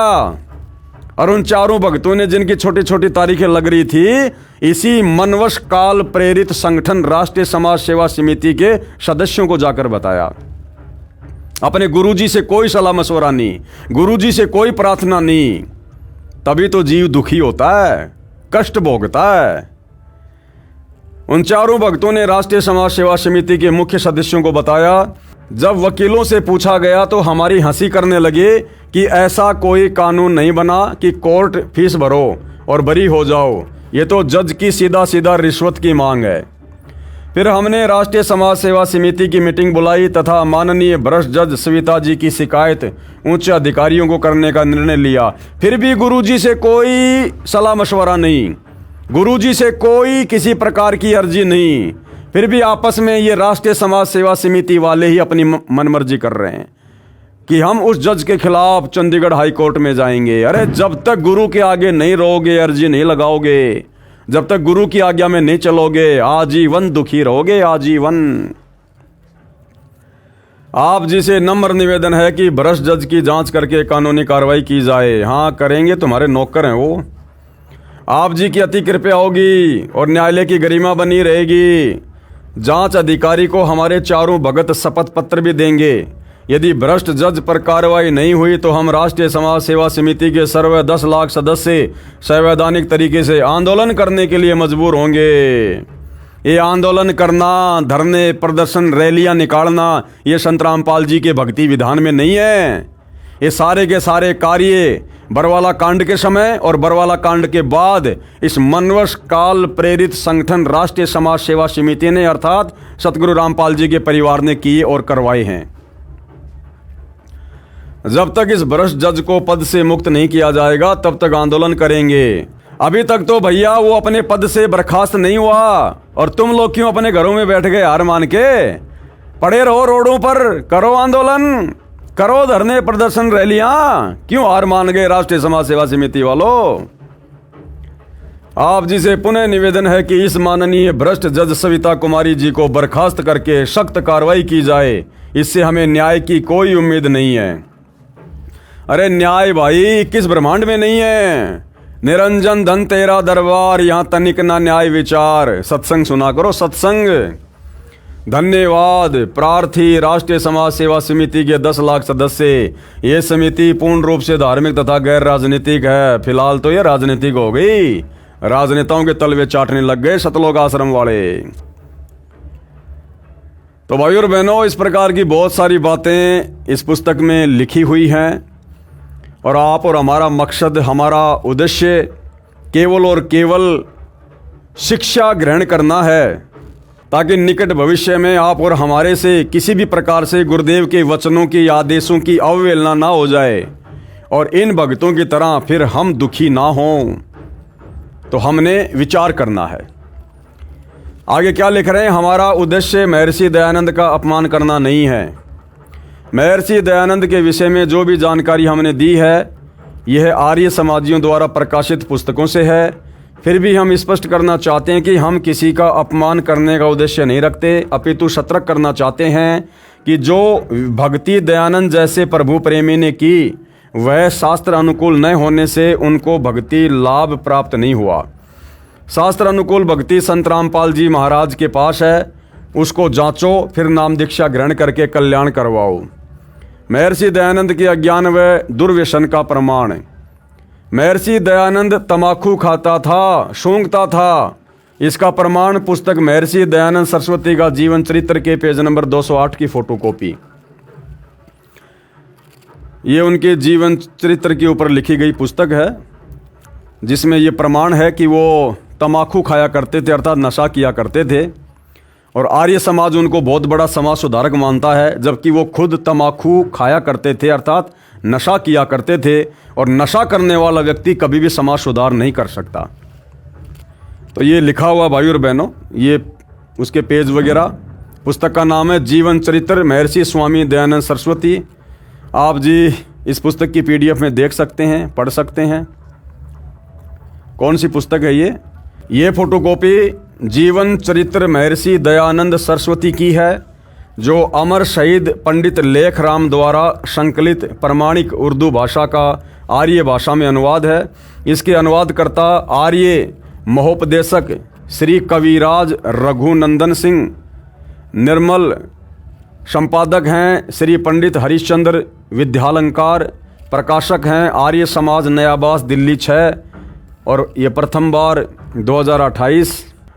और उन चारों भक्तों ने जिनकी छोटी छोटी तारीखें लग रही थी, इसी मनवश काल प्रेरित संगठन राष्ट्रीय समाज सेवा समिति के सदस्यों को जाकर बताया। अपने गुरुजी से कोई सलाह मशवरा नहीं, गुरुजी से कोई प्रार्थना नहीं। तभी तो जीव दुखी होता है, कष्ट भोगता है। उन चारों भक्तों ने राष्ट्रीय समाज सेवा समिति के मुख्य सदस्यों को बताया। जब वकीलों से पूछा गया तो हमारी हंसी करने लगे कि ऐसा कोई कानून नहीं बना कि कोर्ट फीस भरो और बरी हो जाओ, ये तो जज की सीधा सीधा रिश्वत की मांग है। फिर हमने राष्ट्रीय समाज सेवा समिति की मीटिंग बुलाई तथा माननीय भ्रष्ट जज सविता जी की शिकायत उच्च अधिकारियों को करने का निर्णय लिया। फिर भी गुरुजी से कोई सलाह मशवरा नहीं, गुरुजी से कोई किसी प्रकार की अर्जी नहीं। फिर भी आपस में ये राष्ट्रीय समाज सेवा समिति वाले ही अपनी मनमर्जी कर रहे हैं कि हम उस जज के खिलाफ चंडीगढ़ हाई कोर्ट में जाएंगे। अरे जब तक गुरु के आगे नहीं रहोगे, अर्जी नहीं लगाओगे, जब तक गुरु की आज्ञा में नहीं चलोगे, आजीवन दुखी रहोगे, आजीवन। आप जी से नम्र निवेदन है कि भ्रष्ट जज की जांच करके कानूनी कार्रवाई की जाए। हाँ करेंगे, तुम्हारे नौकर हैं वो। आप जी की अति कृपया होगी और न्यायालय की गरिमा बनी रहेगी। जांच अधिकारी को हमारे चारों भगत शपथ पत्र भी देंगे। यदि भ्रष्ट जज पर कार्रवाई नहीं हुई तो हम राष्ट्रीय समाज सेवा समिति के सर्वे 10 लाख सदस्य संवैधानिक तरीके से आंदोलन करने के लिए मजबूर होंगे। ये आंदोलन करना, धरने, प्रदर्शन, रैलियां निकालना, ये संत रामपाल जी के भक्ति विधान में नहीं है। ये सारे के सारे कार्य बरवाला कांड के समय और बरवाला कांड के बाद इस मनवश काल प्रेरित संगठन राष्ट्रीय समाज सेवा समिति ने अर्थात सतगुरु रामपाल जी के परिवार ने किए और करवाए हैं। जब तक इस भ्रष्ट जज को पद से मुक्त नहीं किया जाएगा तब तक आंदोलन करेंगे। अभी तक तो भैया वो अपने पद से बर्खास्त नहीं हुआ और तुम लोग क्यों अपने घरों में बैठ गए हार मान के? पड़े रहो रोडों पर, करो आंदोलन, करो धरने, प्रदर्शन, रैलियां। क्यों हार मान गए राष्ट्रीय समाज सेवा समिति वालों? आप जी से पुनः निवेदन है कि इस माननीय भ्रष्ट जज सविता कुमारी जी को बर्खास्त करके सख्त कार्रवाई की जाए। इससे हमें न्याय की कोई उम्मीद नहीं है। अरे न्याय भाई किस ब्रह्मांड में नहीं है। निरंजन धन तेरा दरबार, यहां तनिक ना न्याय विचार। सत्संग सुना करो, सत्संग। धन्यवाद। प्रार्थी राष्ट्रीय समाज सेवा समिति के 10 लाख सदस्य। ये समिति पूर्ण रूप से धार्मिक तथा गैर राजनीतिक है। फिलहाल तो ये राजनीतिक हो गई, राजनेताओं के तलवे चाटने लग गए सतलोक आश्रम वाले। तो भाई और बहनों, इस प्रकार की बहुत सारी बातें इस पुस्तक में लिखी हुई हैं और आप और हमारा मकसद, हमारा उद्देश्य केवल और केवल शिक्षा ग्रहण करना है ताकि निकट भविष्य में आप और हमारे से किसी भी प्रकार से गुरुदेव के वचनों की, आदेशों की अवहेलना ना हो जाए और इन भक्तों की तरह फिर हम दुखी ना हों। तो हमने विचार करना है। आगे क्या लिख रहे हैं? हमारा उद्देश्य महर्षि दयानंद का अपमान करना नहीं है। महर्षि दयानंद के विषय में जो भी जानकारी हमने दी है यह आर्य समाजियों द्वारा प्रकाशित पुस्तकों से है। फिर भी हम स्पष्ट करना चाहते हैं कि हम किसी का अपमान करने का उद्देश्य नहीं रखते, अपितु सतर्क करना चाहते हैं कि जो भक्ति दयानंद जैसे प्रभु प्रेमी ने की वह शास्त्र अनुकूल न होने से उनको भक्ति लाभ प्राप्त नहीं हुआ। शास्त्र अनुकूल भक्ति संत रामपाल जी महाराज के पास है, उसको जांचो, फिर नाम दीक्षा ग्रहण करके कल्याण करवाओ। महर्षि दयानंद के अज्ञान व दुर्व्यसन का प्रमाण। महर्षि दयानंद तमाकू खाता था, सूंघता था। इसका प्रमाण पुस्तक महर्षि दयानंद सरस्वती का जीवन चरित्र के पेज नंबर 208 की फोटोकॉपी। ये उनके जीवन चरित्र के ऊपर लिखी गई पुस्तक है जिसमें ये प्रमाण है कि वो तमाकू खाया करते थे, अर्थात नशा किया करते थे। और आर्य समाज उनको बहुत बड़ा समाज सुधारक मानता है, जबकि वो खुद तमाकू खाया करते थे, अर्थात नशा किया करते थे। और नशा करने वाला व्यक्ति कभी भी समाज सुधार नहीं कर सकता। तो ये लिखा हुआ भाई और बहनों, ये उसके पेज वगैरह। पुस्तक का नाम है जीवन चरित्र महर्षि स्वामी दयानंद सरस्वती। आप जी इस पुस्तक की PDF में देख सकते हैं, पढ़ सकते हैं। कौन सी पुस्तक है ये फोटोकॉपी जीवन चरित्र महर्षि दयानंद सरस्वती की है, जो अमर शहीद पंडित लेखराम द्वारा संकलित प्रमाणिक उर्दू भाषा का आर्य भाषा में अनुवाद है। इसके अनुवादकर्ता आर्य महोपदेशक श्री कविराज रघुनंदन सिंह निर्मल, संपादक हैं श्री पंडित हरिश्चंद्र विद्यालंकार, प्रकाशक हैं आर्य समाज नयाबास दिल्ली 6। और ये प्रथम बार 2028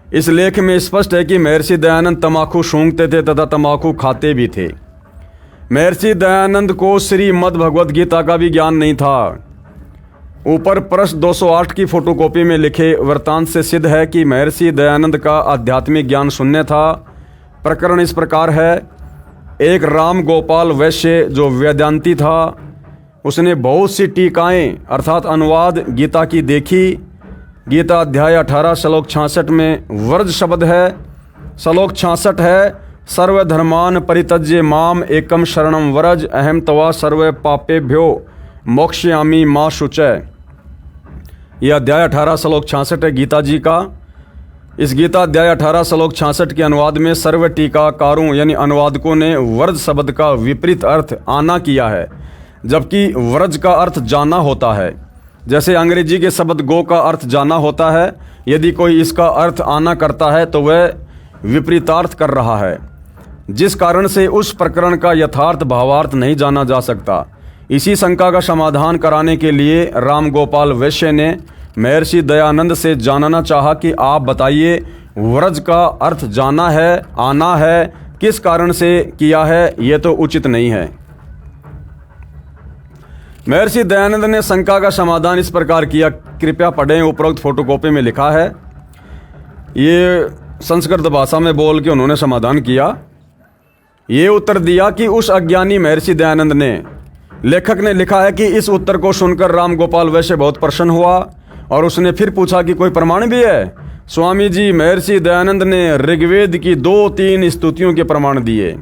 इस लेख में स्पष्ट है कि महर्षि दयानंद तम्बाकू सूंघते थे तथा तम्बाकू खाते भी थे। महर्षि दयानंद को श्रीमद् भगवद गीता का भी ज्ञान नहीं था। ऊपर पृष्ठ 208 की फोटोकॉपी में लिखे वृत्तांत से सिद्ध है कि महर्षि दयानंद का आध्यात्मिक ज्ञान शून्य था। प्रकरण इस प्रकार है। एक राम गोपाल वैश्य जो वेदांती था, उसने बहुत सी टीकाएं अर्थात अनुवाद गीता की देखी। गीता अध्याय 18 श्लोक 66 में वर्ज शब्द है। श्लोक 66 है, सर्वधर्मान परित्यज्य माम एकम शरणम व्रज अहम तवा सर्व पापेभ्यो मोक्षयामि मा शुचय। यह अध्याय 18 श्लोक 66 है गीता जी का। इस गीता अध्याय 18 श्लोक 66 के अनुवाद में सर्व टीकाकारों यानी अनुवादकों ने व्रज शब्द का विपरीत अर्थ आना किया है, जबकि व्रज का अर्थ जाना होता है। जैसे अंग्रेजी के शब्द गो का अर्थ जाना होता है, यदि कोई इसका अर्थ आना करता है तो वह विपरीतार्थ कर रहा है, जिस कारण से उस प्रकरण का यथार्थ भावार्थ नहीं जाना जा सकता। इसी शंका का समाधान कराने के लिए राम गोपाल वैश्य ने महर्षि दयानंद से जानना चाहा कि आप बताइए, व्रज का अर्थ जाना है, आना है, किस कारण से किया है, ये तो उचित नहीं है। महर्षि दयानंद ने शंका का समाधान इस प्रकार किया, कृपया पढ़ें। उपरोक्त फोटोकॉपी में लिखा है। ये संस्कृत भाषा में बोल के उन्होंने समाधान किया। ये उत्तर दिया कि उस अज्ञानी महर्षि दयानंद ने, लेखक ने लिखा है कि इस उत्तर को सुनकर राम गोपाल वैश्य बहुत प्रसन्न हुआ और उसने फिर पूछा कि कोई प्रमाण भी है। स्वामी जी, महर्षि दयानंद ने ऋग्वेद की 2-3 स्तुतियों के प्रमाण दिए।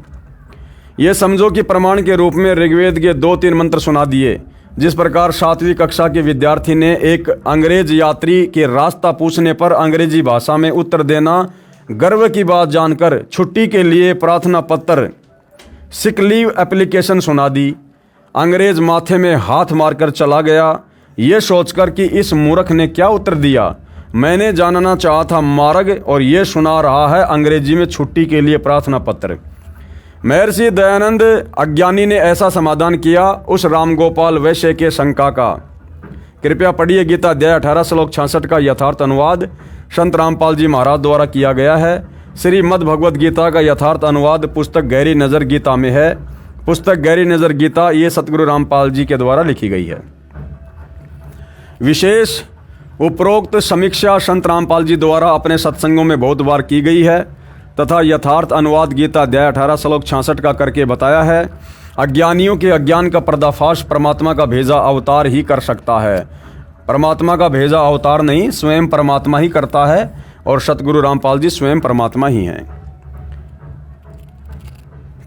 ये समझो कि प्रमाण के रूप में ऋग्वेद के 2-3 मंत्र सुना दिए। जिस प्रकार 7वीं कक्षा के विद्यार्थी ने एक अंग्रेज यात्री के रास्ता पूछने पर अंग्रेजी भाषा में उत्तर देना गर्व की बात जानकर छुट्टी के लिए प्रार्थना पत्र सिक लीव एप्लीकेशन सुना दी। अंग्रेज माथे में हाथ मारकर चला गया, ये सोचकर कि इस मूर्ख ने क्या उत्तर दिया। मैंने जानना चाहा था मार्ग, और ये सुना रहा है अंग्रेजी में छुट्टी के लिए प्रार्थना पत्र। महर्षि दयानंद अज्ञानी ने ऐसा समाधान किया उस रामगोपाल वैश्य के शंका का। कृपया पढ़िए गीता अध्याय 18 श्लोक 66 का यथार्थ अनुवाद संत रामपाल जी महाराज द्वारा किया गया है। श्रीमद् भगवद गीता का यथार्थ अनुवाद पुस्तक गहरी नज़र गीता में है। पुस्तक गहरी नज़र गीता ये सतगुरु रामपाल जी के द्वारा लिखी गई है। विशेष उपरोक्त समीक्षा संत रामपाल जी द्वारा अपने सत्संगों में बहुत बार की गई है तथा यथार्थ अनुवाद गीता अध्याय 18 श्लोक 66 का करके बताया है। अज्ञानियों के अज्ञान का पर्दाफाश परमात्मा का भेजा अवतार ही कर सकता है। परमात्मा का भेजा अवतार नहीं, स्वयं परमात्मा ही करता है और सतगुरु रामपाल जी स्वयं परमात्मा ही हैं।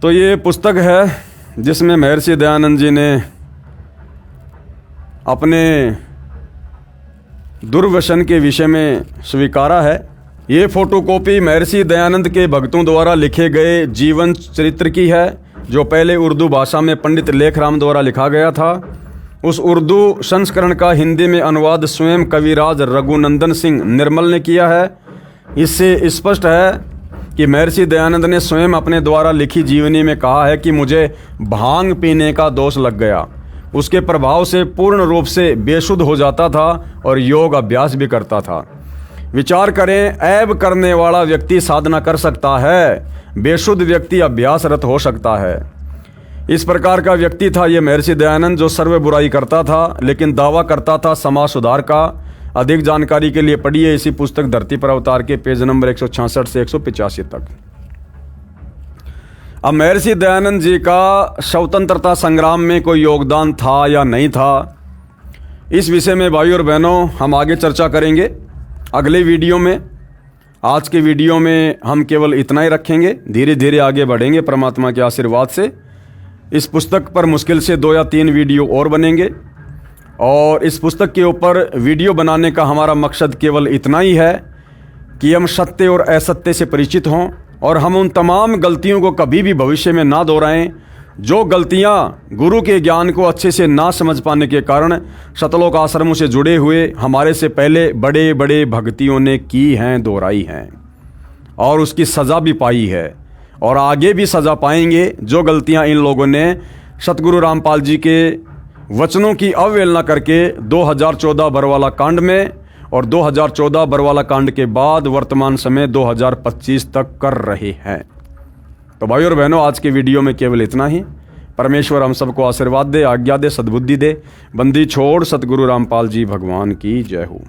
तो ये पुस्तक है जिसमें महर्षि दयानंद जी ने अपने दुर्व्यसन के विषय में स्वीकारा है। ये फोटोकॉपी महर्षि दयानंद के भक्तों द्वारा लिखे गए जीवन चरित्र की है, जो पहले उर्दू भाषा में पंडित लेखराम द्वारा लिखा गया था। उस उर्दू संस्करण का हिंदी में अनुवाद स्वयं कविराज रघुनंदन सिंह निर्मल ने किया है। इससे स्पष्ट है कि महर्षि दयानंद ने स्वयं अपने द्वारा लिखी जीवनी में कहा है कि मुझे भांग पीने का दोष लग गया। उसके प्रभाव से पूर्ण रूप से बेशुद्ध हो जाता था और योग अभ्यास भी करता था। विचार करें, ऐब करने वाला व्यक्ति साधना कर सकता है, बेशुद्ध व्यक्ति अभ्यासरत हो सकता है। इस प्रकार का व्यक्ति था ये महर्षि दयानंद, जो सर्व बुराई करता था लेकिन दावा करता था समाज सुधार का। अधिक जानकारी के लिए पढ़िए इसी पुस्तक धरती पर अवतार के पेज नंबर 166 से 185 तक। अब महर्षि दयानंद जी का स्वतंत्रता संग्राम में कोई योगदान था या नहीं था, इस विषय में भाइयों और बहनों हम आगे चर्चा करेंगे अगले वीडियो में। आज के वीडियो में हम केवल इतना ही रखेंगे, धीरे धीरे आगे बढ़ेंगे परमात्मा के आशीर्वाद से। इस पुस्तक पर मुश्किल से 2 या 3 वीडियो और बनेंगे और इस पुस्तक के ऊपर वीडियो बनाने का हमारा मकसद केवल इतना ही है कि हम सत्य और असत्य से परिचित हों और हम उन तमाम गलतियों को कभी भी भविष्य में ना दोहराएं जो गलतियां गुरु के ज्ञान को अच्छे से ना समझ पाने के कारण शतलोक आश्रमों से जुड़े हुए हमारे से पहले बड़े बड़े भक्तियों ने की हैं, दोहराई हैं और उसकी सज़ा भी पाई है और आगे भी सज़ा पाएंगे। जो गलतियां इन लोगों ने सतगुरु रामपाल जी के वचनों की अवहेलना करके 2014 बरवाला कांड में और 2014 बरवाला कांड के बाद वर्तमान समय 2025 तक कर रहे हैं। तो भाई और बहनों, आज के वीडियो में केवल इतना ही। परमेश्वर हम सबको आशीर्वाद दे, आज्ञा दे, सद्बुद्धि दे। बंदी छोड़ सतगुरु रामपाल जी भगवान की जय हो।